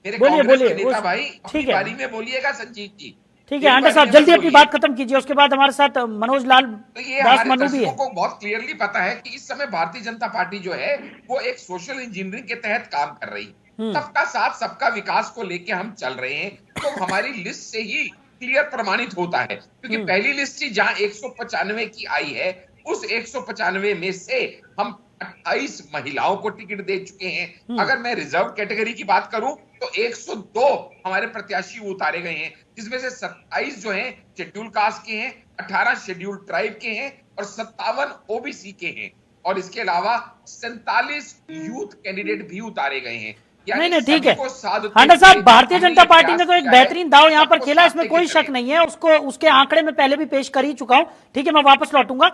[SPEAKER 1] मेरे कांग्रेस के नेता भाई, अपनी बारी में बोलिएगा संजीत जी।
[SPEAKER 2] ठीक है हांडा साहब, जल्दी अपनी बात खत्म कीजिए, उसके बाद हमारे साथ मनोज लाल दास मनु भी है।
[SPEAKER 1] को बहुत क्लियरली पता है कि इस समय भारतीय जनता पार्टी जो है वो एक सोशल इंजीनियरिंग के तहत काम कर रही है। सबका साथ सबका विकास को लेके हम चल रहे हैं, तो हमारी लिस्ट से ही क्लियर प्रमाणित होता है। क्योंकि पहली लिस्ट ही जहां 195 की आई है, उस 195 में से हम 28 महिलाओं को टिकट दे चुके हैं। अगर मैं रिजर्व कैटेगरी की बात करूं तो 102 हमारे प्रत्याशी उतारे गए हैं, जिसमें से 27 जो हैं शेड्यूल कास्ट के हैं, 18 शेड्यूल ट्राइब के हैं और 57 ओबीसी के हैं, और इसके अलावा 47 यूथ कैंडिडेट भी उतारे गए हैं।
[SPEAKER 2] नहीं ठीक है हांडा साहब, भारतीय जनता पार्टी ने तो एक बेहतरीन दाव यहाँ पर खेला, इसमें कोई शक नहीं है, उसको उसके आंकड़े में पहले भी पेश कर ही चुका हूं। ठीक है, मैं वापस लौटूंगा।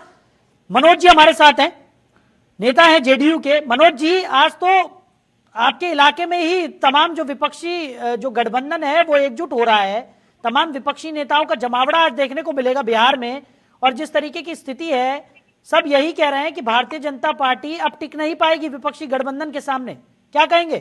[SPEAKER 2] मनोज जी हमारे साथ हैं, नेता है जेडीयू के। मनोज जी, आज तो आपके इलाके में ही तमाम जो विपक्षी जो गठबंधन है वो एकजुट हो रहा है, तमाम विपक्षी नेताओं का जमावड़ा आज देखने को मिलेगा बिहार में, और जिस तरीके की स्थिति है, सब यही कह रहे हैं कि भारतीय जनता पार्टी अब टिक नहीं पाएगी विपक्षी गठबंधन के सामने, क्या कहेंगे?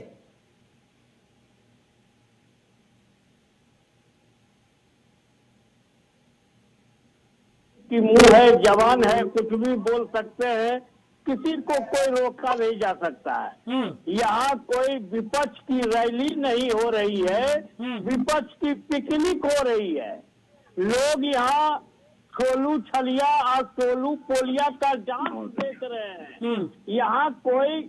[SPEAKER 12] कि मुंह है, जवान है, कुछ भी बोल सकते हैं, किसी को कोई रोका नहीं जा सकता है। यहाँ कोई विपक्ष की रैली नहीं हो रही है, विपक्ष की पिकनिक हो रही है। लोग यहाँ सोलू छलिया और सोलू पोलिया का डांस देख रहे हैं। यहाँ कोई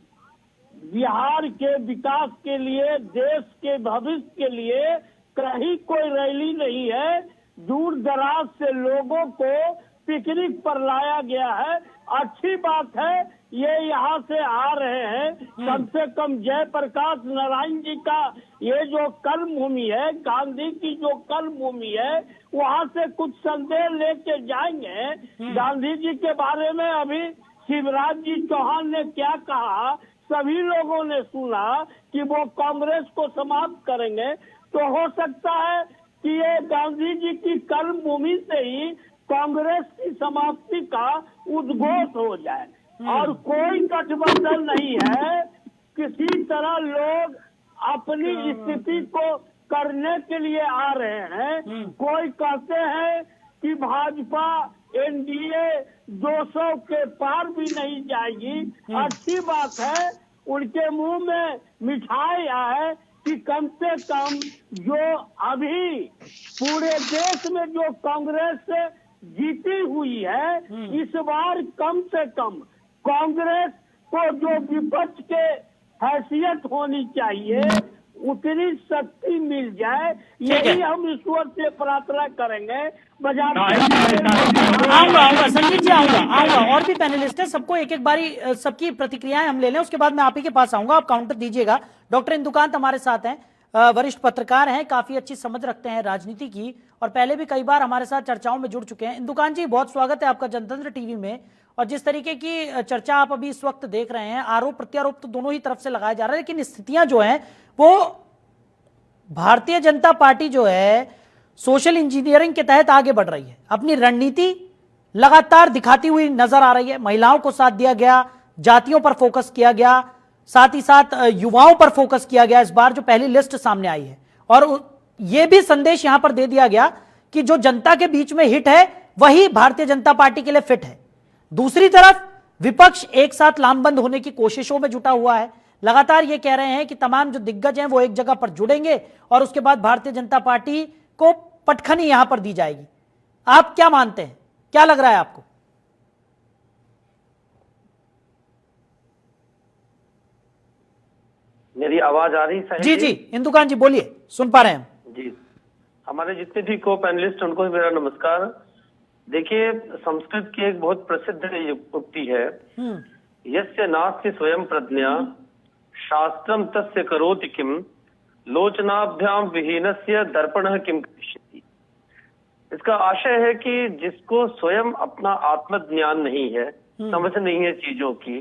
[SPEAKER 12] बिहार के विकास के लिए, देश के भविष्य के लिए कहीं कोई रैली नहीं है। दूर दराज से लोगों को पिकनिक पर लाया गया है। अच्छी बात है, ये यहाँ से आ रहे हैं। कम से कम जयप्रकाश नारायण जी का ये जो कर्म भूमि है, गांधी की जो कर्म भूमि है, वहाँ से कुछ संदेश लेके जाएंगे। गांधी जी के बारे में अभी शिवराज जी चौहान ने क्या कहा, सभी लोगों ने सुना कि वो कांग्रेस को समाप्त करेंगे। तो हो सकता है कि ये गांधी जी की कर्म भूमि से ही कांग्रेस की समाप्ति का उद्घोष हो जाए। और कोई गठबंधन नहीं है। किसी तरह लोग अपनी स्थिति को करने के लिए आ रहे हैं। कोई कहते हैं कि भाजपा एनडीए 200 के पार भी नहीं जाएगी। अच्छी बात है, उनके मुंह में मिठाई आए कि कम से कम जो अभी पूरे देश में जो कांग्रेस जीती हुई है, इस बार कम से कम कांग्रेस को जो विपक्ष के हैसियत होनी चाहिए उतनी शक्ति मिल जाए, यही हम ईश्वर से प्रार्थना करेंगे।
[SPEAKER 2] आऊंगा संजीत जी, आऊंगा और भी पैनलिस्ट है, सबको एक एक बारी सबकी प्रतिक्रियाएं हम ले लें, उसके बाद मैं आप ही के पास आऊंगा, आप काउंटर दीजिएगा। डॉक्टर इंदुकांत हमारे साथ हैं, वरिष्ठ पत्रकार हैं, काफी अच्छी समझ रखते हैं राजनीति की और पहले भी कई बार हमारे साथ चर्चाओं में जुड़ चुके हैं। इंदुकांत जी, बहुत स्वागत है आपका जनतंत्र टीवी में। और जिस तरीके की चर्चा आप अभी इस वक्त देख रहे हैं, आरोप प्रत्यारोप तो दोनों ही तरफ से लगाया जा रहा है, लेकिन स्थितियां जो हैं वो भारतीय जनता पार्टी जो है सोशल इंजीनियरिंग के तहत आगे बढ़ रही है, अपनी रणनीति लगातार दिखाती हुई नजर आ रही है। महिलाओं को साथ दिया गया, जातियों पर फोकस किया गया, साथ ही साथ युवाओं पर फोकस किया गया इस बार जो पहली लिस्ट सामने आई है। और यह भी संदेश यहां पर दे दिया गया कि जो जनता के बीच में हिट है वही भारतीय जनता पार्टी के लिए फिट है। दूसरी तरफ विपक्ष एक साथ लामबंद होने की कोशिशों में जुटा हुआ है, लगातार ये कह रहे हैं कि तमाम जो दिग्गज हैं वो एक जगह पर जुड़ेंगे और उसके बाद भारतीय जनता पार्टी को पटखनी यहां पर दी जाएगी। आप क्या मानते हैं, क्या लग रहा है आपको?
[SPEAKER 12] मेरी आवाज आ रही है?
[SPEAKER 2] जी जी इंदुकांत जी बोलिए, सुन पा रहे हैं हम।
[SPEAKER 12] जी, हमारे जितने भी को पैनलिस्ट उनको भी मेरा नमस्कार। देखिए, संस्कृत की एक बहुत प्रसिद्ध उक्ति है, यस्य नास्ति स्वयं प्रज्ञा शास्त्रम तस्य करोति किम लोचनाभ्याम विहीनस्य दर्पणः किम करिष्यति। इसका आशय है कि जिसको स्वयं अपना आत्मज्ञान नहीं है, समझ नहीं है चीजों की,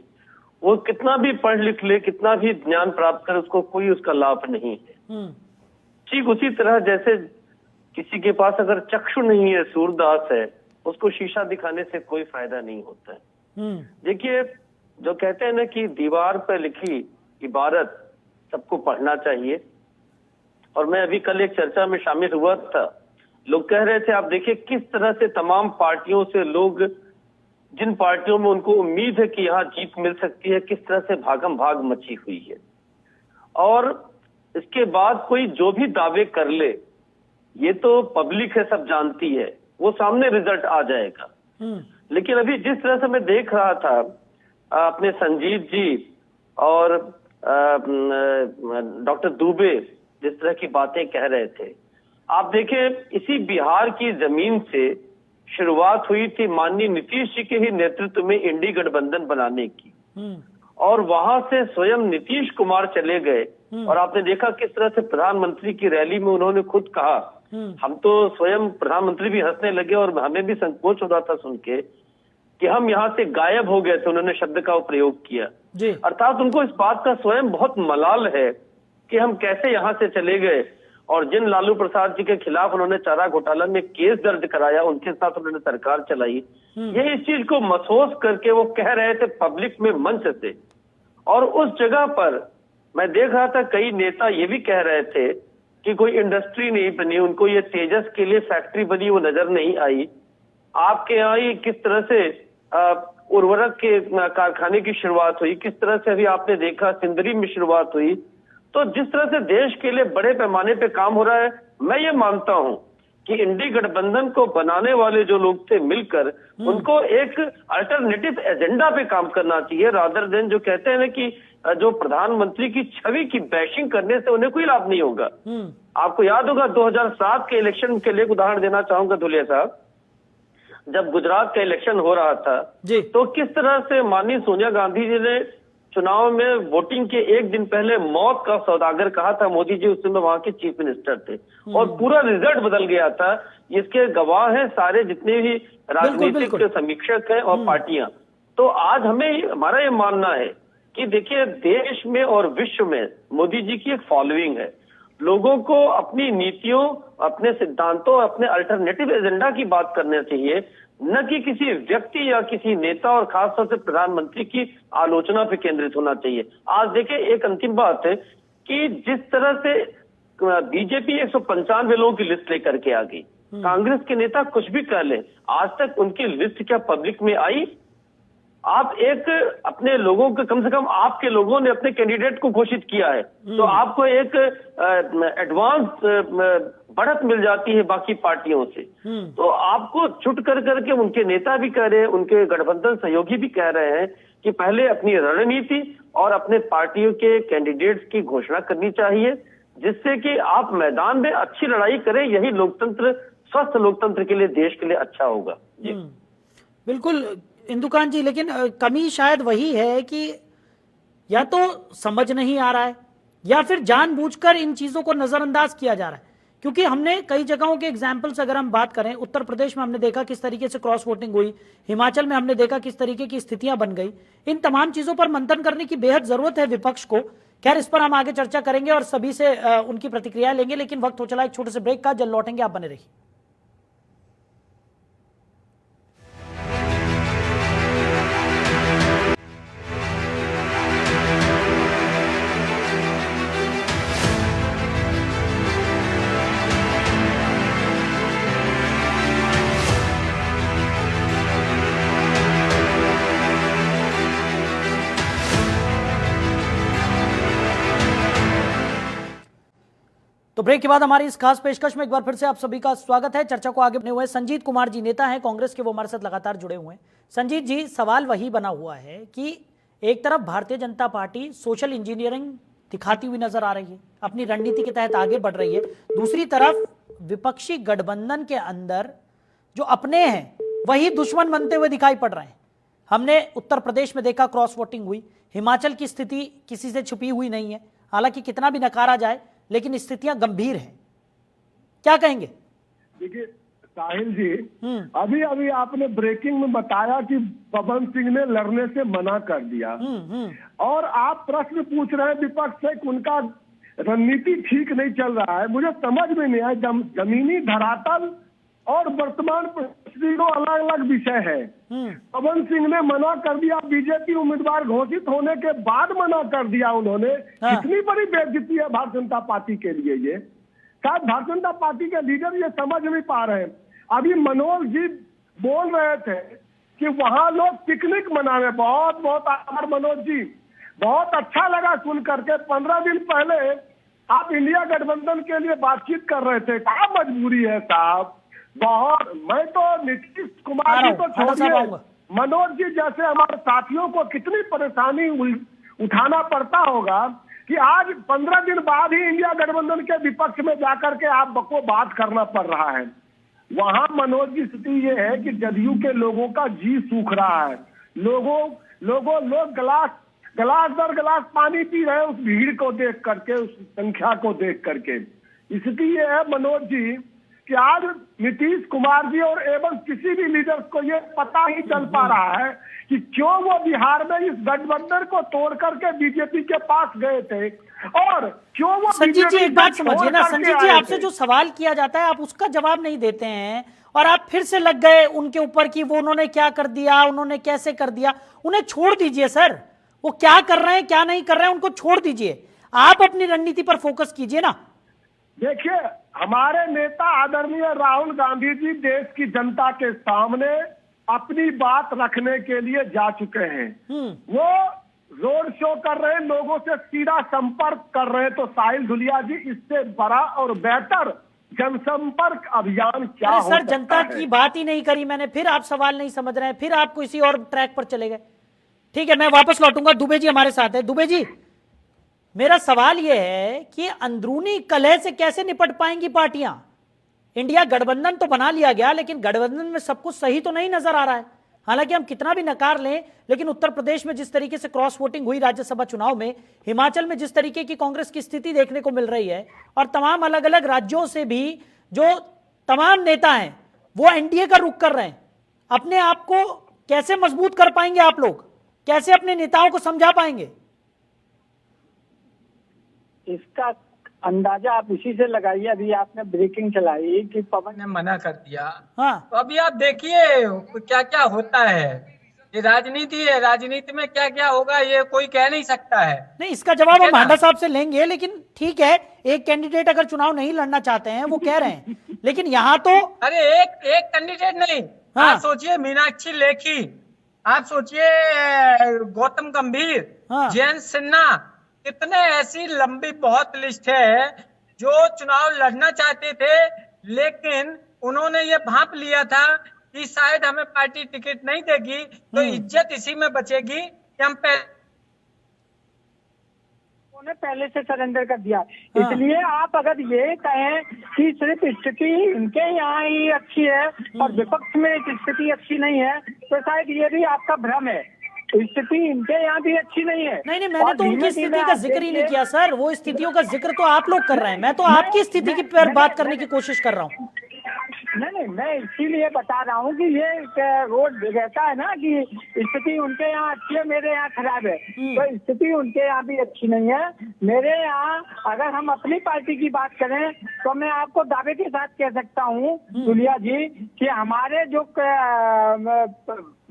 [SPEAKER 12] वो कितना भी पढ़ लिख ले, कितना भी ज्ञान प्राप्त करे, उसको कोई उसका लाभ नहीं है। ठीक उसी तरह जैसे किसी के पास अगर चक्षु नहीं है, सूरदास है, उसको शीशा दिखाने से कोई फायदा नहीं होता है। देखिए, जो कहते हैं ना कि दीवार पर लिखी इबारत सबको पढ़ना चाहिए, और मैं अभी कल एक चर्चा में शामिल हुआ था, लोग कह रहे थे आप देखिए किस तरह से तमाम पार्टियों से लोग, जिन पार्टियों में उनको उम्मीद है कि यहाँ जीत मिल सकती है, किस तरह से भागम भाग मची हुई है। और इसके बाद कोई जो भी दावे कर ले, ये तो पब्लिक है, सब जानती है, वो सामने रिजल्ट आ जाएगा। लेकिन अभी जिस तरह से मैं देख रहा था, अपने संजीत जी और डॉक्टर दुबे जिस तरह की बातें कह रहे थे, आप देखें इसी बिहार की जमीन से शुरुआत हुई थी माननीय नीतीश जी के ही नेतृत्व में इंडी गठबंधन बनाने की, और वहां से स्वयं नीतीश कुमार चले गए। और आपने देखा किस तरह से प्रधानमंत्री की रैली में उन्होंने खुद कहा, हम तो स्वयं प्रधानमंत्री भी हंसने लगे और हमें भी संकोच हो रहा था सुन के कि हम यहाँ से गायब हो गए थे, उन्होंने शब्द का प्रयोग किया। अर्थात उनको इस बात का स्वयं बहुत मलाल है कि हम कैसे यहाँ से चले गए।
[SPEAKER 13] और जिन लालू प्रसाद जी के खिलाफ उन्होंने चारा घोटाला में केस दर्ज कराया, उनके साथ उन्होंने सरकार चलाई, ये इस चीज को महसूस करके वो कह रहे थे पब्लिक में मंच से। और उस जगह पर मैं देख रहा था कई नेता ये भी कह रहे थे कि कोई इंडस्ट्री नहीं बनी, उनको ये तेजस के लिए फैक्ट्री बनी वो नजर नहीं आई। आपके यहाँ ही किस तरह से उर्वरक के कारखाने की शुरुआत हुई, किस तरह से अभी आपने देखा सिंदरी में शुरुआत हुई। तो जिस तरह से देश के लिए बड़े पैमाने पे काम हो रहा है, मैं ये मानता हूं कि इंडी गठबंधन को बनाने वाले जो लोग थे मिलकर उनको एक अल्टरनेटिव एजेंडा पे काम करना चाहिए, रादर देन जो कहते हैं ना कि जो प्रधानमंत्री की छवि की बैशिंग करने से उन्हें कोई लाभ नहीं होगा। आपको याद होगा 2007 के इलेक्शन के लिए उदाहरण देना चाहूंगा धुलिया साहब, जब गुजरात का इलेक्शन हो रहा था तो किस तरह से माननीय सोनिया गांधी जी ने चुनाव में वोटिंग के एक दिन पहले मौत का सौदागर कहा था। मोदी जी उस समय वहां के चीफ मिनिस्टर थे और पूरा रिजल्ट बदल गया था। इसके गवाह हैं सारे जितने भी राजनीतिक समीक्षक हैं और पार्टियां। तो आज हमें हमारा ये मानना है कि देखिए देश में और विश्व में मोदी जी की एक फॉलोइंग है। लोगों को अपनी नीतियों, अपने सिद्धांतों, अपने अल्टरनेटिव एजेंडा की बात करना चाहिए, न कि किसी व्यक्ति या किसी नेता और खासतौर से प्रधानमंत्री की आलोचना पे केंद्रित होना चाहिए। आज देखिए एक अंतिम बात है कि जिस तरह से बीजेपी 195 लोगों की लिस्ट लेकर के आ गई, कांग्रेस के नेता कुछ भी कह ले, आज तक उनकी लिस्ट क्या पब्लिक में आई? आप एक अपने लोगों के, कम से कम आपके लोगों ने अपने कैंडिडेट को घोषित किया है तो आपको एक एडवांस बढ़त मिल जाती है बाकी पार्टियों से। तो आपको छुट कर करके उनके नेता भी कह रहे हैं, उनके गठबंधन सहयोगी भी कह रहे हैं कि पहले अपनी रणनीति और अपने पार्टियों के कैंडिडेट्स की घोषणा करनी चाहिए, जिससे कि आप मैदान में अच्छी लड़ाई करें। यही लोकतंत्र, स्वस्थ लोकतंत्र के लिए, देश के लिए अच्छा होगा। जी
[SPEAKER 2] बिल्कुल इंदुकान जी, लेकिन कमी शायद वही है कि या तो समझ नहीं आ रहा है या फिर जानबूझकर इन चीजों को नजरअंदाज किया जा रहा है। क्योंकि हमने कई जगहों के एग्जाम्पल्स अगर हम बात करें, उत्तर प्रदेश में हमने देखा किस तरीके से क्रॉस वोटिंग हुई, हिमाचल में हमने देखा किस तरीके की स्थितियां बन गई। इन तमाम चीजों पर मंथन करने की बेहद जरूरत है विपक्ष को। खैर इस पर हम आगे चर्चा करेंगे और सभी से उनकी प्रतिक्रिया लेंगे, लेकिन वक्त हो चला एक छोटे से ब्रेक का। जल्द लौटेंगे, आप बने रहिए। तो ब्रेक के बाद हमारी इस खास पेशकश में एक बार फिर से आप सभी का स्वागत है। चर्चा को आगे बढ़ने हुए संजीत कुमार जी नेता हैं कांग्रेस के, वो हमारे साथ लगातार जुड़े हुए हैं। संजीत जी, सवाल वही बना हुआ है कि एक तरफ Bharatiya Janata party social engineering दिखाती हुई नजर आ रही है, अपनी रणनीति के तहत आगे बढ़ रही है, दूसरी तरफ विपक्षी गठबंधन के अंदर जो अपने हैं वही दुश्मन बनते हुए दिखाई पड़ रहे हैं। हमने उत्तर प्रदेश में देखा क्रॉस वोटिंग हुई, हिमाचल की स्थिति किसी से छुपी हुई नहीं है, हालांकि कितना भी नकारा जाए लेकिन स्थितियां गंभीर हैं। क्या कहेंगे?
[SPEAKER 3] देखिए साहिल जी, अभी अभी आपने ब्रेकिंग में बताया कि पवन सिंह ने लड़ने से मना कर दिया और आप प्रश्न पूछ रहे हैं विपक्ष से कि उनका रणनीति ठीक नहीं चल रहा है। मुझे समझ में नहीं आया, जमीनी धरातल और वर्तमान परिस्थिति दो अलग अलग विषय है। पवन सिंह ने मना कर दिया, बीजेपी उम्मीदवार घोषित होने के बाद मना कर दिया उन्होंने। कितनी बड़ी बेइज्जती है भारतीय जनता पार्टी के लिए। ये शायद भारतीय जनता पार्टी के लीडर ये समझ नहीं पा रहे हैं। अभी मनोज जी बोल रहे थे कि वहां लोग पिकनिक मनाने, बहुत बहुत आभार मनोज जी, बहुत अच्छा लगा सुन करके। 15 दिन पहले आप इंडिया गठबंधन के लिए बातचीत कर रहे थे, क्या मजबूरी है साहब। बहुत, मैं तो नीतीश कुमार जी तो छोड़िए, मनोज जी जैसे हमारे साथियों को कितनी परेशानी उठाना पड़ता होगा कि आज 15 दिन बाद ही इंडिया गठबंधन के विपक्ष में जाकर के आपको बात करना पड़ रहा है। वहां मनोज की स्थिति ये है कि जदयू के लोगों का जी सूख रहा है। लोग गिलास दर गिलास पानी पी रहे हैं उस भीड़ को देख करके, उस संख्या को देख करके। स्थिति ये है मनोज जी कि आज नीतीश कुमार जी और एवं किसी भी लीडर को ये पता ही चल पा रहा है कि क्यों वो बिहार में इस गठबंधन को तोड़ करके बीजेपी के पास गए थे और क्यों वो
[SPEAKER 2] संजीव जी एक बात समझिए ना, संजीव जी आपसे जो सवाल किया जाता है आप उसका जवाब नहीं देते हैं और आप फिर से लग गए उनके ऊपर कि वो उन्होंने क्या कर दिया, उन्होंने कैसे कर दिया। उन्हें छोड़ दीजिए सर, वो क्या कर रहे हैं क्या नहीं कर रहे हैं उनको छोड़ दीजिए, आप अपनी रणनीति पर फोकस कीजिए ना।
[SPEAKER 3] देखिए, हमारे नेता आदरणीय राहुल गांधी जी देश की जनता के सामने अपनी बात रखने के लिए जा चुके हैं। वो रोड शो कर रहे हैं, लोगों से सीधा संपर्क कर रहे हैं। तो साहिल धुलिया जी, इससे बड़ा और बेहतर जनसंपर्क अभियान क्या हो सकता है?
[SPEAKER 2] सर जनता की बात ही नहीं करी मैंने, फिर आप सवाल नहीं समझ रहे हैं, फिर आप किसी और ट्रैक पर चले गए। ठीक है, मैं वापस लौटूंगा। दुबे जी हमारे साथ है। दुबे जी, मेरा सवाल यह है कि अंदरूनी कलह से कैसे निपट पाएंगी पार्टियां? इंडिया गठबंधन तो बना लिया गया, लेकिन गठबंधन में सब कुछ सही तो नहीं नजर आ रहा है। हालांकि हम कितना भी नकार लें, लेकिन उत्तर प्रदेश में जिस तरीके से क्रॉस वोटिंग हुई राज्यसभा चुनाव में, हिमाचल में जिस तरीके की कांग्रेस की स्थिति देखने को मिल रही है, और तमाम अलग अलग राज्यों से भी जो तमाम नेता हैं वो एनडीए का रुख कर रहे हैं, अपने आप को कैसे मजबूत कर पाएंगे आप लोग? कैसे अपने नेताओं को समझा पाएंगे?
[SPEAKER 10] इसका अंदाजा आप इसी से लगाइए। अभी आपने ब्रेकिंग चलाई कि पवन ने मना कर दिया।
[SPEAKER 2] हाँ।
[SPEAKER 10] तो अभी आप देखिए क्या क्या होता है। ये राजनीति है, राजनीति में क्या क्या होगा ये कोई कह नहीं सकता है।
[SPEAKER 2] नहीं, इसका जवाब हम हांडा साहब से लेंगे, लेकिन ठीक है, एक कैंडिडेट अगर चुनाव नहीं लड़ना चाहते हैं वो कह रहे हैं, लेकिन यहाँ तो
[SPEAKER 10] अरे एक कैंडिडेट नहीं।
[SPEAKER 2] हाँ।
[SPEAKER 10] आप सोचिए मीनाक्षी लेखी, आप सोचिए गौतम गंभीर,
[SPEAKER 2] हाँ।
[SPEAKER 10] जयंत सिन्हा, कितने ऐसी लंबी बहुत लिस्ट है जो चुनाव लड़ना चाहते थे, लेकिन उन्होंने ये भांप लिया था कि शायद हमें पार्टी टिकट नहीं देगी तो इज्जत इसी में बचेगी कि हम पहले से सरेंडर कर दिया।
[SPEAKER 2] हाँ।
[SPEAKER 10] इसलिए आप अगर ये कहें कि सिर्फ स्थिति इनके यहाँ ही अच्छी है और विपक्ष में स्थिति अच्छी नहीं है, तो शायद ये भी आपका भ्रम है। स्थिति इनके यहाँ भी अच्छी नहीं है।
[SPEAKER 2] नहीं, मैंने तो उनकी स्थिति का जिक्र ही नहीं किया सर। वो स्थितियों का जिक्र तो आप लोग कर रहे हैं, मैं तो आपकी स्थिति की पर बात करने की कोशिश कर रहा हूँ।
[SPEAKER 10] नहीं, मैं इसीलिए बता रहा हूँ कि ये रोड रहता है ना कि स्थिति उनके यहाँ अच्छी है, मेरे यहाँ खराब है। तो स्थिति उनके यहाँ भी अच्छी नहीं है। मेरे यहाँ अगर हम अपनी पार्टी की बात करें तो मैं आपको दावे के साथ कह सकता हूँ दुलिया जी कि हमारे जो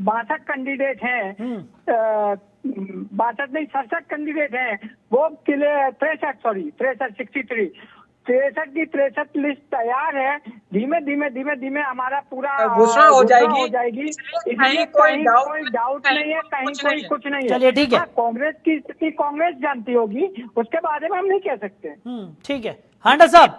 [SPEAKER 10] 62 कैंडिडेट हैं, 62 नहीं 67 कैंडिडेट हैं, वो 63 की 63 लिस्ट तैयार है। धीमे धीमे हमारा पूरा घोषणा हो जाएगी। कहीं कोई डाउट नहीं है, कहीं कोई कुछ नहीं है।
[SPEAKER 2] चलिए ठीक है,
[SPEAKER 10] कांग्रेस की स्थिति कांग्रेस जानती होगी, उसके बारे में हम नहीं कह सकते।
[SPEAKER 2] ठीक है। हांडा साहब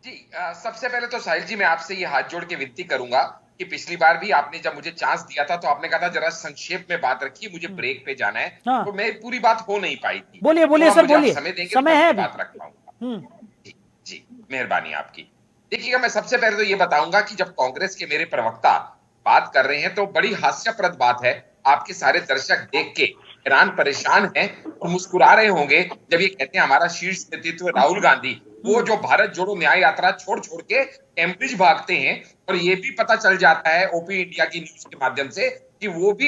[SPEAKER 1] जी, सबसे पहले तो साहिल जी मैं आपसे ये हाथ जोड़ के विनती करूंगा कि पिछली बार भी आपने जब मुझे चांस दिया था तो आपने कहा था जरा संक्षेप में बात रखिए, मुझे ब्रेक पे जाना है।
[SPEAKER 2] हाँ।
[SPEAKER 1] तो मैं पूरी बात हो नहीं पाई थी।
[SPEAKER 2] बोलिए
[SPEAKER 1] तो
[SPEAKER 2] सर, बोलिए,
[SPEAKER 1] समय देंगे,
[SPEAKER 2] समय है,
[SPEAKER 1] बात रख पाऊंगा। जी, मेहरबानी आपकी। देखिएगा, मैं सबसे पहले तो ये बताऊंगा कि जब कांग्रेस के मेरे प्रवक्ता बात कर रहे हैं तो बड़ी हास्यप्रद बात है। आपके सारे दर्शक देख के हैरान परेशान हैं और मुस्कुरा रहे होंगे जब ये कहते हैं हमारा शीर्ष नेतृत्व राहुल गांधी, वो जो भारत जोड़ो न्याय यात्रा छोड़ के कैम्ब्रिज भागते हैं। और ये भी पता चल जाता है ओपी इंडिया की न्यूज के माध्यम से कि वो भी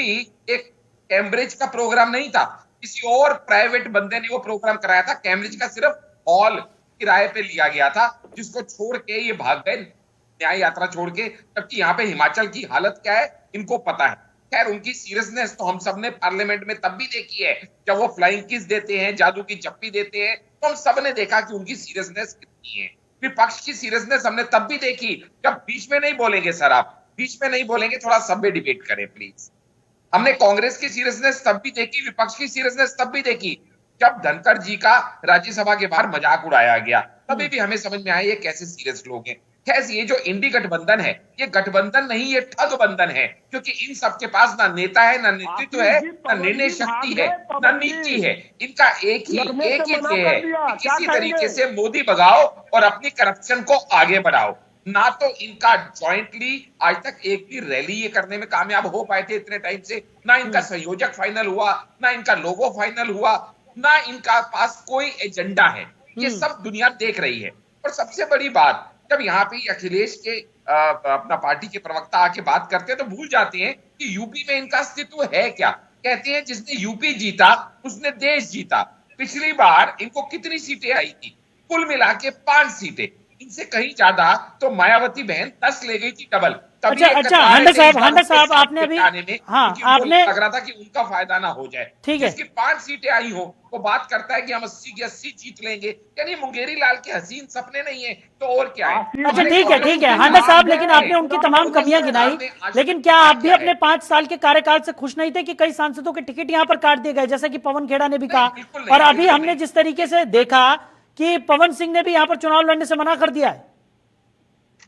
[SPEAKER 1] एक कैम्ब्रिज का प्रोग्राम नहीं था, किसी और प्राइवेट बंदे ने वो प्रोग्राम कराया था। कैम्ब्रिज का सिर्फ हॉल किराए पे लिया गया था, जिसको छोड़ के ये भाग गए न्याय यात्रा छोड़ के। जबकि यहाँ पे हिमाचल की हालत क्या है इनको पता है। खैर, उनकी सीरियसनेस तो हम सबने पार्लियामेंट में तब भी देखी है जब वो फ्लाइंग किस देते हैं, जादू की चप्पी देते हैं, तो हम सबने देखा कि उनकी सीरियसनेस कितनी है। विपक्ष की सीरियसनेस हमने तब भी देखी जब बीच में नहीं बोलेंगे सर, आप बीच में नहीं बोलेंगे, थोड़ा सभ्य डिबेट करें प्लीज। हमने कांग्रेस की सीरियसनेस तब भी देखी, विपक्ष की सीरियसनेस तब भी देखी जब धनखड़ जी का राज्यसभा के बाहर मजाक उड़ाया गया, तभी भी हमें समझ में आया ये कैसे सीरियस लोग हैं। खैर, ये जो इंडी गठबंधन है ये गठबंधन नहीं, ये ठग बंधन है, क्योंकि इन सबके पास ना नेता है, ना नेतृत्व है, ना निर्णय शक्ति है, ना नीति है। इनका एक ही ध्येय है कि किसी तरीके से मोदी भगाओ और अपनी करप्शन को आगे बढ़ाओ। ना तो इनका जॉइंटली आज तक एक भी रैली ये करने में कामयाब हो पाए थे इतने टाइम से, ना इनका संयोजक फाइनल हुआ, ना इनका लोगो फाइनल हुआ, ना इनका पास कोई एजेंडा है। ये सब दुनिया देख रही है। और सबसे बड़ी बात, जब यहाँ पे अखिलेश के अपना पार्टी के प्रवक्ता आके बात करते हैं तो भूल जाते हैं कि यूपी में इनका अस्तित्व है क्या। कहते हैं जिसने यूपी जीता उसने देश जीता। पिछली बार इनको कितनी सीटें आई थी? कुल मिला के 5 सीटें। इनसे कहीं ज्यादा तो मायावती बहन 10 ले गई थी डबल।
[SPEAKER 2] अच्छा हांडा साहब आपने अभी आपने
[SPEAKER 1] लग रहा था कि उनका फायदा ना हो जाए।
[SPEAKER 2] ठीक है,
[SPEAKER 1] इसकी 5 सीटें आई हो वो बात करता है कि हम 80 की 80 जीत लेंगे। यानी मुंगेरी लाल के हसीन सपने नहीं है तो और क्या है।
[SPEAKER 2] अच्छा ठीक है हांडा साहब, लेकिन आपने उनकी तमाम कमियां गिनाई, लेकिन क्या आप भी अपने 5 साल के कार्यकाल से खुश नहीं थे कि कई सांसदों के टिकट यहाँ पर काट दिए गए, जैसा कि पवन खेड़ा ने भी कहा, और अभी हमने जिस तरीके से देखा कि पवन सिंह ने भी यहाँ पर चुनाव लड़ने से मना कर दिया है।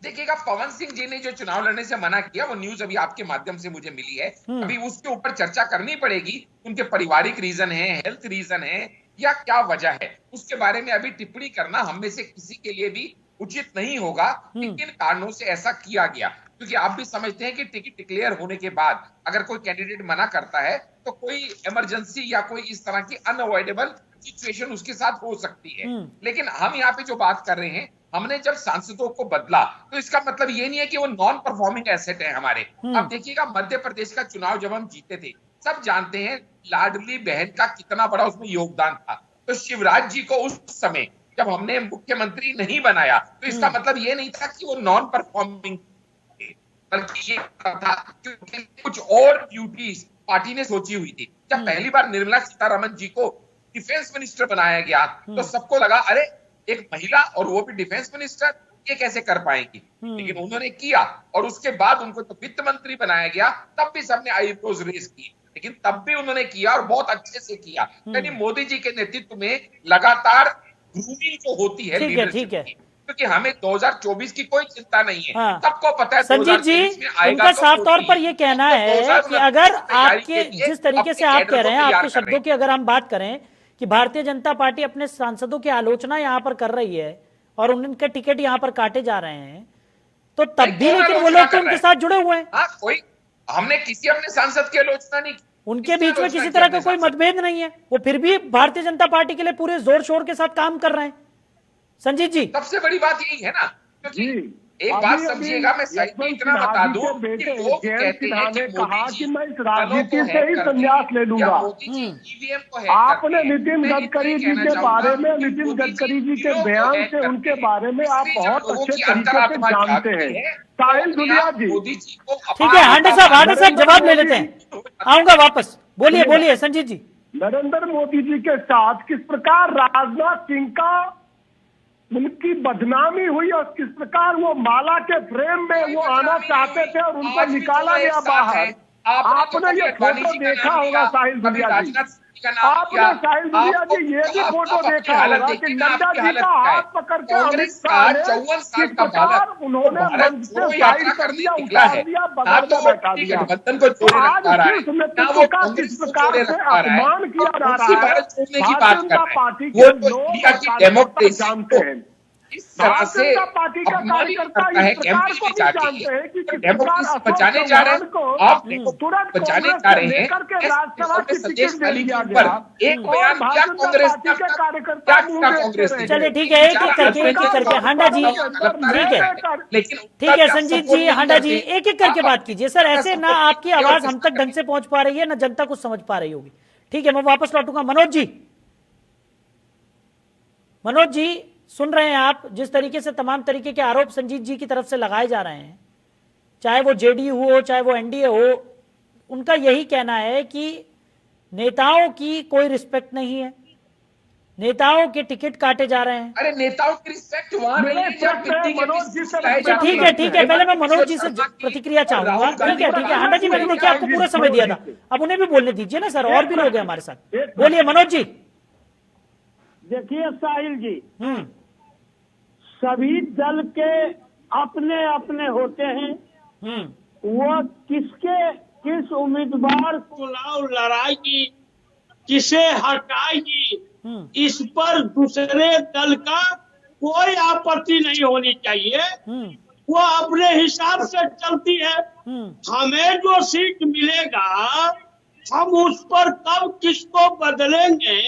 [SPEAKER 1] देखिएगा, पवन सिंह जी ने जो चुनाव लड़ने से मना किया वो न्यूज अभी आपके माध्यम से मुझे मिली है। अभी उसके ऊपर चर्चा करनी पड़ेगी। उनके पारिवारिक रीजन है, हेल्थ रीजन है या क्या वजह है, उसके बारे में अभी टिप्पणी करना हम में से किसी के लिए भी उचित नहीं होगा कि किन कारणों से ऐसा किया गया। क्योंकि आप भी समझते हैं कि टिकट डिक्लेयर होने के बाद अगर कोई कैंडिडेट मना करता है तो कोई इमरजेंसी या कोई इस तरह की अनअवॉइडेबल सिचुएशन उसके साथ हो सकती है। लेकिन हम यहाँ पे जो बात कर रहे हैं, हमने जब सांसदों को बदला तो इसका मतलब ये नहीं है कि वो नॉन परफॉर्मिंग एसेट है हमारे। अब देखिएगा, मध्य प्रदेश का चुनाव जब हम जीते थे, सब जानते हैं लाडली बहन का कितना बड़ा उसमें योगदान था। तो शिवराज जी को उस समय जब हमने मुख्यमंत्री नहीं बनाया तो इसका मतलब ये नहीं था कि वो नॉन परफॉर्मिंग, बल्कि ये था क्योंकि कुछ और ड्यूटीज पार्टी ने सोची हुई थी। जब पहली बार निर्मला सीतारमण जी को डिफेंस मिनिस्टर बनाया गया तो सबको लगा अरे एक महिला और वो भी डिफेंस मिनिस्टर, ये कैसे कर पाएंगी। लेकिन उन्होंने किया और उसके बाद उनको तो वित्त मंत्री बनाया गया, तब भी सबने आईब्रोज रेज की, लेकिन तब भी उन्होंने किया और बहुत अच्छे से किया। यानी मोदी जी के नेतृत्व में लगातार ग्रूमिंग जो होती है लीडरशिप की, क्योंकि हमें 2024 की कोई चिंता नहीं है। सबको पता है
[SPEAKER 2] संजीत जी, उनका साफ तौर पर यह कहना है कि अगर आपके जिस तरीके से आप कह रहे हैं, आपके शब्दों की अगर हम बात करें कि भारतीय जनता पार्टी अपने सांसदों की आलोचना यहाँ पर कर रही है और उनके टिकट यहाँ पर काटे जा रहे हैं, तो तब भी लेकिन वो लोग तो उनके साथ जुड़े हुए हैं।
[SPEAKER 1] कोई हमने किसी अपने सांसद की आलोचना नहीं की,
[SPEAKER 2] उनके बीच में किसी तरह का कोई मतभेद नहीं है, वो फिर भी भारतीय जनता पार्टी के लिए पूरे जोर शोर के साथ काम कर रहे हैं। संजीत जी,
[SPEAKER 1] सबसे बड़ी बात यही है ना, क्योंकि एक बात समझिएगा, मैं साइड में इतना बता दूं कि लोग कहते हैं कि
[SPEAKER 3] कहा कि मैं इस राजनीति से ही संन्यास ले लूंगा। आपने नितिन गडकरी जी के बारे में, नितिन गडकरी जी के बयान से उनके बारे में आप बहुत अच्छे तरीके से जानते हैं। साहिल दुनिया जी,
[SPEAKER 2] ठीक है हांडा साहब जवाब ले लेते हैं, आऊंगा वापस। बोलिए संजीत जी।
[SPEAKER 3] नरेंद्र मोदी जी के साथ किस प्रकार राजनाथ सिंह का उनकी बदनामी हुई और किस प्रकार वो माला के फ्रेम में वो आना चाहते थे और उनको निकाला गया बाहर। आपने ये फोटो देखा होगा साहिल दुनिया जी, आपने साहिल दुनिया जी ये भी फोटो देखा होगा कि नड्डा जी का हाथ पकड़ के अमित शाह ने किस प्रकार उन्होंने मंच से साइड कर दिया, उतार दिया, बगल में बैठा दिया। आज शीर्ष नेतृत्व का किस प्रकार से अपमान किया जा रहा है, भारतीय जनता पार्टी के लोग कार्यकर्ता जानते हैं। भारतीय जनता पार्टी का कार्यकर्ता इस प्रकार को भी जानते हैं कि किस प्रकार अशोक चौहान को तुरंत कांग्रेस से लेकर के राज्यसभा की टिकट दे दिया गया और भारतीय जनता पार्टी के कार्यकर्ता मुंह देखते रहे।
[SPEAKER 2] चलिए ठीक है, एक एक करके हांडा जी, ठीक है संजीत जी, हांडा जी एक एक करके बात कीजिए सर, ऐसे ना आपकी आवाज हम तक ढंग से पहुंच पा रही है ना जनता कुछ समझ पा रही होगी। ठीक है, मैं वापस लौटूंगा। मनोज जी सुन रहे हैं आप जिस तरीके से तमाम तरीके के आरोप संजीत जी की तरफ से लगाए जा रहे हैं, चाहे वो जेडीयू हो चाहे वो एनडीए हो, उनका यही कहना है कि नेताओं की कोई रिस्पेक्ट नहीं है, नेताओं के टिकट काटे जा रहे हैं।
[SPEAKER 1] अरे नेताओं की रिस्पेक्ट वहां नहीं है जब
[SPEAKER 2] ठीक है, पहले मैं मनोज जी से प्रतिक्रिया चाहूंगा। ठीक है हांडा जी, मैंने देखिए आपको पूरा समय दिया था, अब उन्हें भी बोलने दीजिए ना सर, और भी लोग हैं हमारे साथ। बोलिए मनोज जी।
[SPEAKER 12] देखिए साहिल जी, सभी दल के अपने अपने होते हैं, वो किस उम्मीदवार को चुनाव लड़ाएगी, किसे हटाएगी, इस पर दूसरे दल का कोई आपत्ति नहीं होनी चाहिए। वो अपने हिसाब से चलती है। हमें जो सीट मिलेगा हम उस पर कब किसको बदलेंगे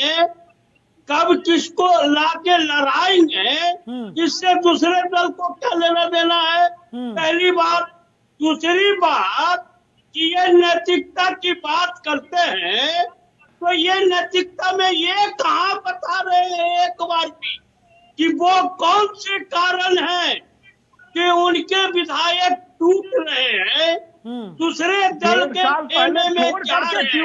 [SPEAKER 12] कब किसको लाके लड़ाएंगे, इससे दूसरे दल को क्या लेना देना है, पहली बात। दूसरी बात कि ये नैतिकता की बात करते हैं, तो ये नैतिकता में ये कहाँ बता रहे हैं एक बार भी कि वो कौन से कारण है कि उनके विधायक टूट रहे हैं, दूसरे दल के खेमे में जा रहे हैं,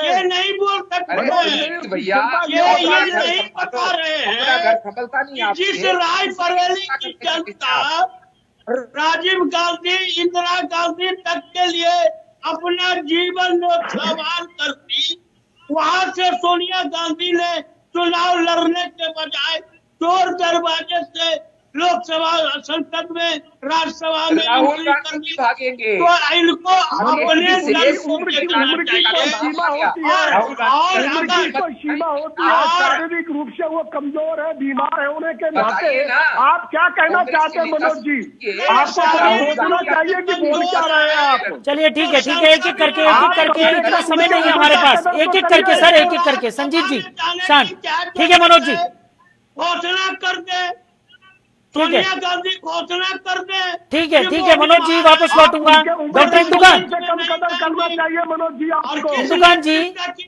[SPEAKER 12] ये नहीं बोल सकते हैं
[SPEAKER 1] भैया,
[SPEAKER 12] ये नहीं बता रहे हैं। जिस रायबरेली की जनता राजीव गांधी, इंदिरा गांधी तक के लिए अपना जीवन न्यौछावर करती, वहां से सोनिया गांधी ने चुनाव लड़ने के बजाय चोर दरवाजे से लोकसभा संसद में, राज्यसभा में
[SPEAKER 1] राहुल गांधी भागेंगे,
[SPEAKER 12] तो इनको अपने दल को देखना चाहिए।
[SPEAKER 3] शारीरिक रूप से वो कमजोर है, बीमार है, होने के नाते आप क्या कहना चाहते हैं मनोज जी? आपको सोचना चाहिए कि बोल क्या रहे हैं आप।
[SPEAKER 2] चलिए ठीक है, एक एक करके इतना समय नहीं है हमारे पास, एक एक करके सर, एक एक करके। संजीत जी शांत, ठीक है मनोज जी,
[SPEAKER 12] घोषणा कर दे, सोनिया गांधी घोषणा कर दे।
[SPEAKER 2] ठीक है मनोज जी, वापस लौटूंगा। डॉक्टर इंदुकान,
[SPEAKER 3] करना चाहिए मनोज जी आपको।
[SPEAKER 2] इंदुकान जी,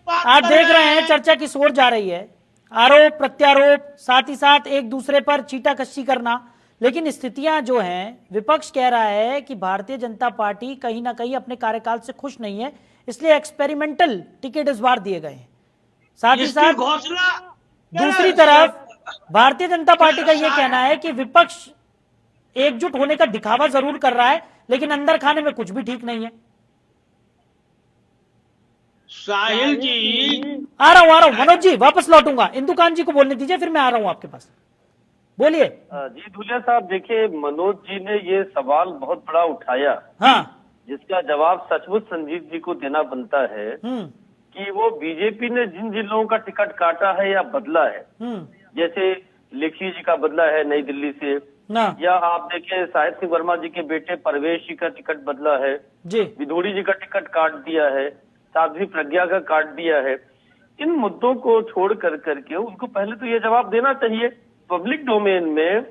[SPEAKER 2] आप देख रहे हैं चर्चा किस ओर जा रही है, आरोप प्रत्यारोप, साथ ही साथ एक दूसरे पर चीटाकशी करना। लेकिन स्थितियां जो हैं, विपक्ष कह रहा है कि भारतीय जनता पार्टी कहीं ना कहीं अपने कार्यकाल से खुश नहीं है, इसलिए एक्सपेरिमेंटल टिकट इस बार दिए गए हैं। साथ ही साथ
[SPEAKER 12] घोषणा
[SPEAKER 2] दूसरी तरफ भारतीय जनता पार्टी का यह कहना है कि विपक्ष एकजुट होने का दिखावा जरूर कर रहा है, लेकिन अंदर खाने में कुछ भी ठीक नहीं है।
[SPEAKER 12] साहिल जी,
[SPEAKER 2] आ रहा हूं मनोज जी, वापस लौटूंगा। इंदुकान जी को बोलने दीजिए, फिर मैं आ रहा हूं आपके पास, बोलिए।
[SPEAKER 13] जी धुलिया साहब, देखिए मनोज जी ने ये सवाल बहुत बड़ा उठाया,
[SPEAKER 2] हाँ,
[SPEAKER 13] जिसका जवाब सचमुच संजीत जी को देना बनता है कि वो बीजेपी ने जिन जिलों का टिकट काटा है या बदला है, जैसे लेखी जी का बदला है नई दिल्ली से, या आप देखें साहिब सिंह वर्मा जी के बेटे परवेश जी का टिकट बदला है, विधोड़ी जी का टिकट काट दिया है, साध्वी प्रज्ञा का काट दिया है। इन मुद्दों को छोड़ करके उनको पहले तो ये जवाब देना चाहिए पब्लिक डोमेन में।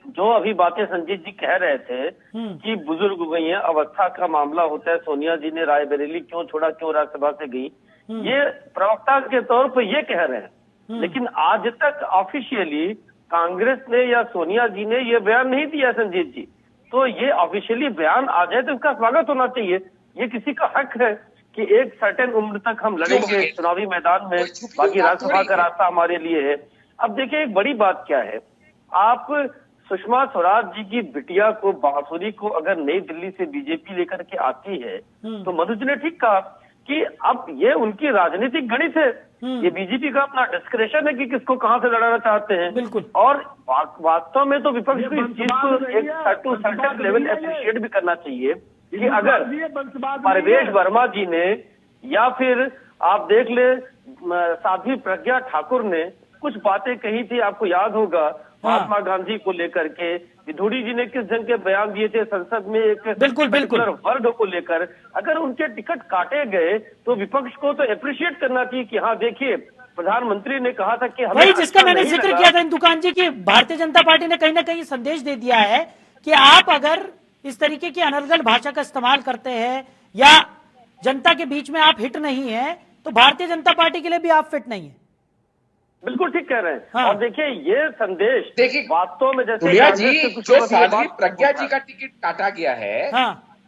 [SPEAKER 13] जो अभी बातें संजीत जी कह रहे थे कि बुजुर्ग हो गई है, अवस्था का मामला होता है, सोनिया जी ने रायबरेली क्यों छोड़ा, क्यों राज्यसभा से गई, ये प्रवक्ता के तौर पर ये कह रहे हैं। लेकिन आज तक ऑफिशियली कांग्रेस ने या सोनिया जी ने ये बयान नहीं दिया संजीत जी, तो ये ऑफिशियली बयान आ जाए तो इसका स्वागत होना चाहिए। ये किसी का हक है कि एक सर्टेन उम्र तक हम लड़ेंगे चुनावी मैदान में, बाकी राज्यसभा का रास्ता हमारे लिए है। अब देखिए एक बड़ी बात क्या है, आप सुषमा स्वराज जी की बिटिया को, बांसुरी को अगर नई दिल्ली से बीजेपी लेकर के आती है, तो मधु जी ने ठीक कहा कि अब ये उनकी राजनीतिक गणित है, ये बीजेपी का अपना डिस्क्रेशन है कि किसको कहां से लड़ाना चाहते हैं।
[SPEAKER 2] बिल्कुल।
[SPEAKER 13] और वास्तव में तो विपक्ष को इस चीज को एक सर्टेन लेवल अप्रिशिएट भी करना चाहिए कि अगर परवेश वर्मा जी ने या फिर आप देख ले साध्वी प्रज्ञा ठाकुर ने कुछ बातें कही थी, आपको याद होगा महात्मा गांधी को लेकर के, विधोड़ी जी ने किस ढंग के बयान दिए थे संसद में एक
[SPEAKER 2] बिल्कुल
[SPEAKER 13] वर्ग को लेकर, अगर उनके टिकट काटे गए तो विपक्ष को तो अप्रिशिएट करना चाहिए कि हाँ देखिए प्रधानमंत्री ने कहा था कि
[SPEAKER 2] वही जिसका मैंने जिक्र किया था इंदुकान जी की, भारतीय जनता पार्टी ने कहीं ना कहीं संदेश दे दिया है कि आप अगर इस तरीके की अनर्गल भाषा का इस्तेमाल करते हैं या जनता के बीच में आप हिट नहीं है, तो भारतीय जनता पार्टी के लिए भी आप फिट नहीं है।
[SPEAKER 13] बिल्कुल ठीक कह रहे हैं। हाँ। और देखिए ये संदेश देखिए वास्तव में जैसे
[SPEAKER 1] जी जो साध्वी प्रज्ञा जी का टिकट काटा गया है, हाँ।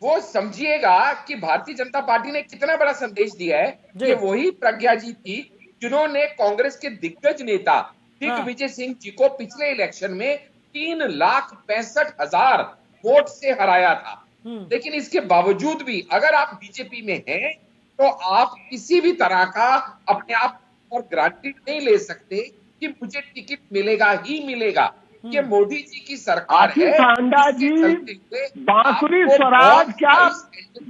[SPEAKER 1] वो समझिएगा कि भारतीय जनता पार्टी ने कितना बड़ा संदेश दिया है कि वही प्रज्ञा जी थी जिन्होंने कांग्रेस के दिग्गज नेता दिग्विजय सिंह जी को पिछले इलेक्शन में 3,65,000 वोट से हराया था। लेकिन इसके बावजूद भी अगर आप बीजेपी में हैं तो आप किसी भी तरह का अपने आप और ग्रांटेड नहीं ले सकते कि मुझे टिकट मिलेगा ही मिलेगा। ये मोदी जी की सरकार है।
[SPEAKER 3] सांडा जी, बांसुरी स्वराज क्या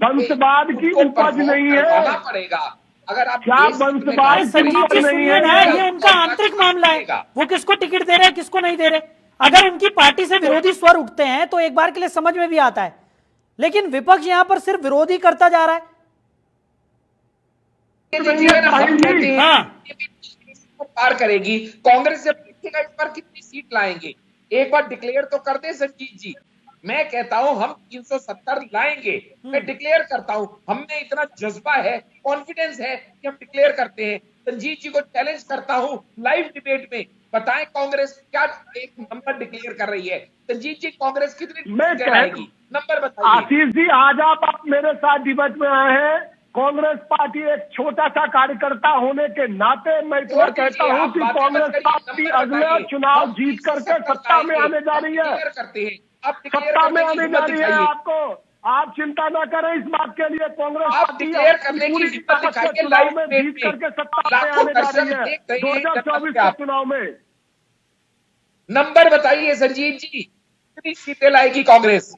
[SPEAKER 3] वंशवाद की उपज नहीं है?
[SPEAKER 1] पड़ेगा अगर आप
[SPEAKER 3] क्या वंशवाद
[SPEAKER 2] नहीं है? ये उनका आंतरिक मामला है, वो किसको टिकट दे रहे हैं किसको नहीं दे रहे। अगर उनकी पार्टी से विरोधी स्वर उठते हैं तो एक बार के लिए समझ में भी आता है, लेकिन विपक्ष यहां पर सिर्फ विरोधी करता जा रहा है।
[SPEAKER 1] हाँ। को पार करेगी। कांग्रेस से पूछेगा इस बार कितनी सीट लाएंगे, एक बार डिक्लेयर तो कर दे संजीत जी। मैं कहता हूं हम 370 लाएंगे, मैं डिक्लेयर करता हूं, हमें इतना जज्बा है, कॉन्फिडेंस है कि हम डिक्लेयर करते हैं। संजीत जी को चैलेंज करता हूं लाइव डिबेट में, बताएं कांग्रेस क्या एक नंबर डिक्लेयर कर रही है। संजीत जी कांग्रेस कितनी लाएगी, नंबर बताइए।
[SPEAKER 3] आशीष जी आज आप मेरे साथ डिबेट में आए हैं। कांग्रेस पार्टी एक छोटा सा कार्यकर्ता होने के नाते मैं इतना कहता हूं कि कांग्रेस पार्टी अगले चुनाव जीत करके सत्ता में आने जा रही है, सत्ता में आने जा रही है। आपको आप चिंता ना करें इस बात के लिए। कांग्रेस पार्टी पूरी ताकत से चुनाव में जीत करके सत्ता में आने जा रही है 2024 के चुनाव में।
[SPEAKER 1] नंबर बताइए संजीत जी, कितनी सीटें लाएगी कांग्रेस?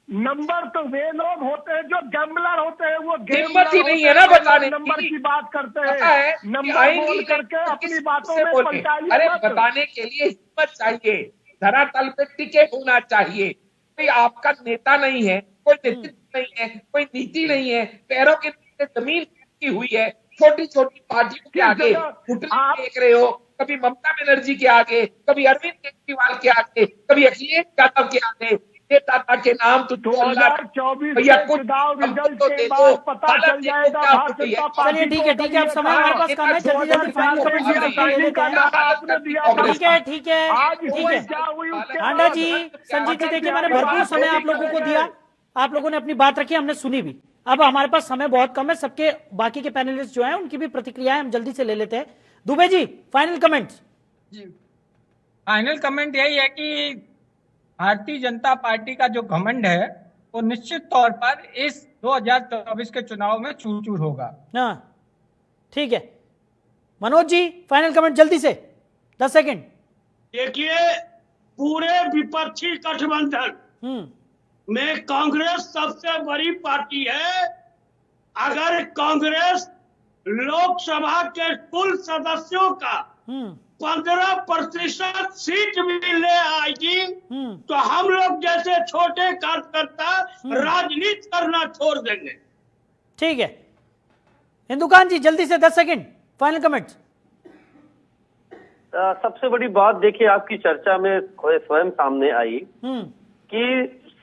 [SPEAKER 3] नंबर तो वे लोग होते हैं जो गैम्बलर होते हैं, वो
[SPEAKER 1] हिम्मत ही नहीं है ना बताने
[SPEAKER 3] नंबर की बात करते हैं, नंबर बोल करके अपनी बातों में पलटाइए।
[SPEAKER 1] अरे बताने के लिए हिम्मत चाहिए, धरातल पे टिके होना चाहिए। कोई आपका नेता नहीं है, कोई नेतृत्व नहीं है, कोई नीति नहीं है, पैरों के नीचे जमीन की हुई है। छोटी छोटी पार्टियों के आगे घुटने देख रहे हो, कभी ममता बनर्जी के आगे, कभी अरविंद केजरीवाल के आगे, कभी अखिलेश यादव के आगे। दाता के नाम तो
[SPEAKER 3] 2024 चुनाव रिजल्ट के बाद पता चल जाएगा।
[SPEAKER 2] चलिए ठीक है, अब समय हमारे पास कम है, जल्दी जल्दी फाइनल कमेंट। ठीक है हांडा जी, संजीत जी, देखिए मैंने भरपूर समय आप लोगों को दिया, आप लोगों ने अपनी बात रखी, हमने सुनी भी। अब हमारे पास समय बहुत कम है, सबके बाकी के पैनलिस्ट जो हैं उनकी भी प्रतिक्रियाएं हम जल्दी से ले लेते हैं। Dubey ji final comment.
[SPEAKER 10] Final comment यही है कि भारतीय जनता पार्टी का जो घमंड है वो निश्चित तौर पर इस 2024 के चुनाव में चूर चूर होगा।
[SPEAKER 2] हाँ ठीक है, मनोज जी फाइनल कमेंट जल्दी से 10 सेकंड।
[SPEAKER 12] देखिए, पूरे विपक्षी गठबंधन में कांग्रेस सबसे बड़ी पार्टी है। अगर कांग्रेस लोकसभा के कुल सदस्यों का 15% सीट भी ले आएगी तो हम लोग जैसे छोटे कार्यकर्ता राजनीति करना छोड़ देंगे।
[SPEAKER 2] ठीक है, हिंदुकान जी जल्दी से 10 सेकंड फाइनल कमेंट।
[SPEAKER 13] सबसे बड़ी बात देखिए, आपकी चर्चा में स्वयं सामने आई कि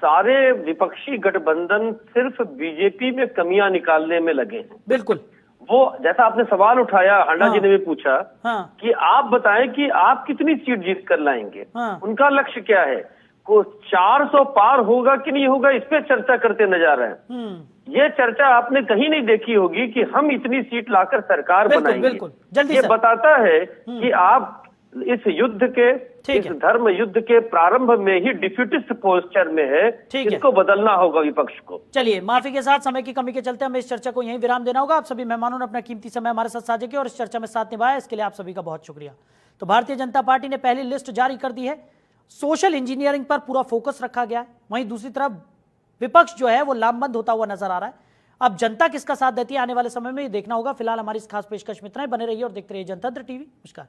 [SPEAKER 13] सारे विपक्षी गठबंधन सिर्फ बीजेपी में कमियां निकालने में लगे हैं।
[SPEAKER 2] बिल्कुल,
[SPEAKER 13] वो जैसा आपने सवाल उठाया, हांडा जी ने भी पूछा कि आप बताएं कि आप कितनी सीट जीत कर लाएंगे, उनका लक्ष्य क्या है, को 400 पार होगा कि नहीं होगा, इस पे चर्चा करते नजर आए हैं। ये चर्चा आपने कहीं नहीं देखी होगी कि हम इतनी सीट लाकर सरकार बनाएंगे। ये बताता है कि आप इस युद्ध के, इस धर्म युद्ध के प्रारंभ में ही डिफ्यूटिस्ट पोस्चर में है, इसको बदलना होगा विपक्ष को।
[SPEAKER 2] चलिए, माफी के साथ समय की कमी के चलते हमें इस चर्चा को यहीं विराम देना होगा। आप सभी मेहमानों ने अपना कीमती समय हमारे साथ साझा किया और इस चर्चा में साथ निभाया, इसके लिए आप सभी का बहुत शुक्रिया। तो भारतीय जनता पार्टी ने पहली लिस्ट जारी कर दी है, सोशल इंजीनियरिंग पर पूरा फोकस रखा गया है। वहीं दूसरी तरफ विपक्ष जो है वो लामबंद होता हुआ नजर आ रहा है। अब जनता किसका साथ देती है आने वाले समय में ये देखना होगा। फिलहाल हमारी इस खास पेशकश में इतना ही, बने रहिए और देखते रहिए जनतंत्र टीवी। नमस्कार।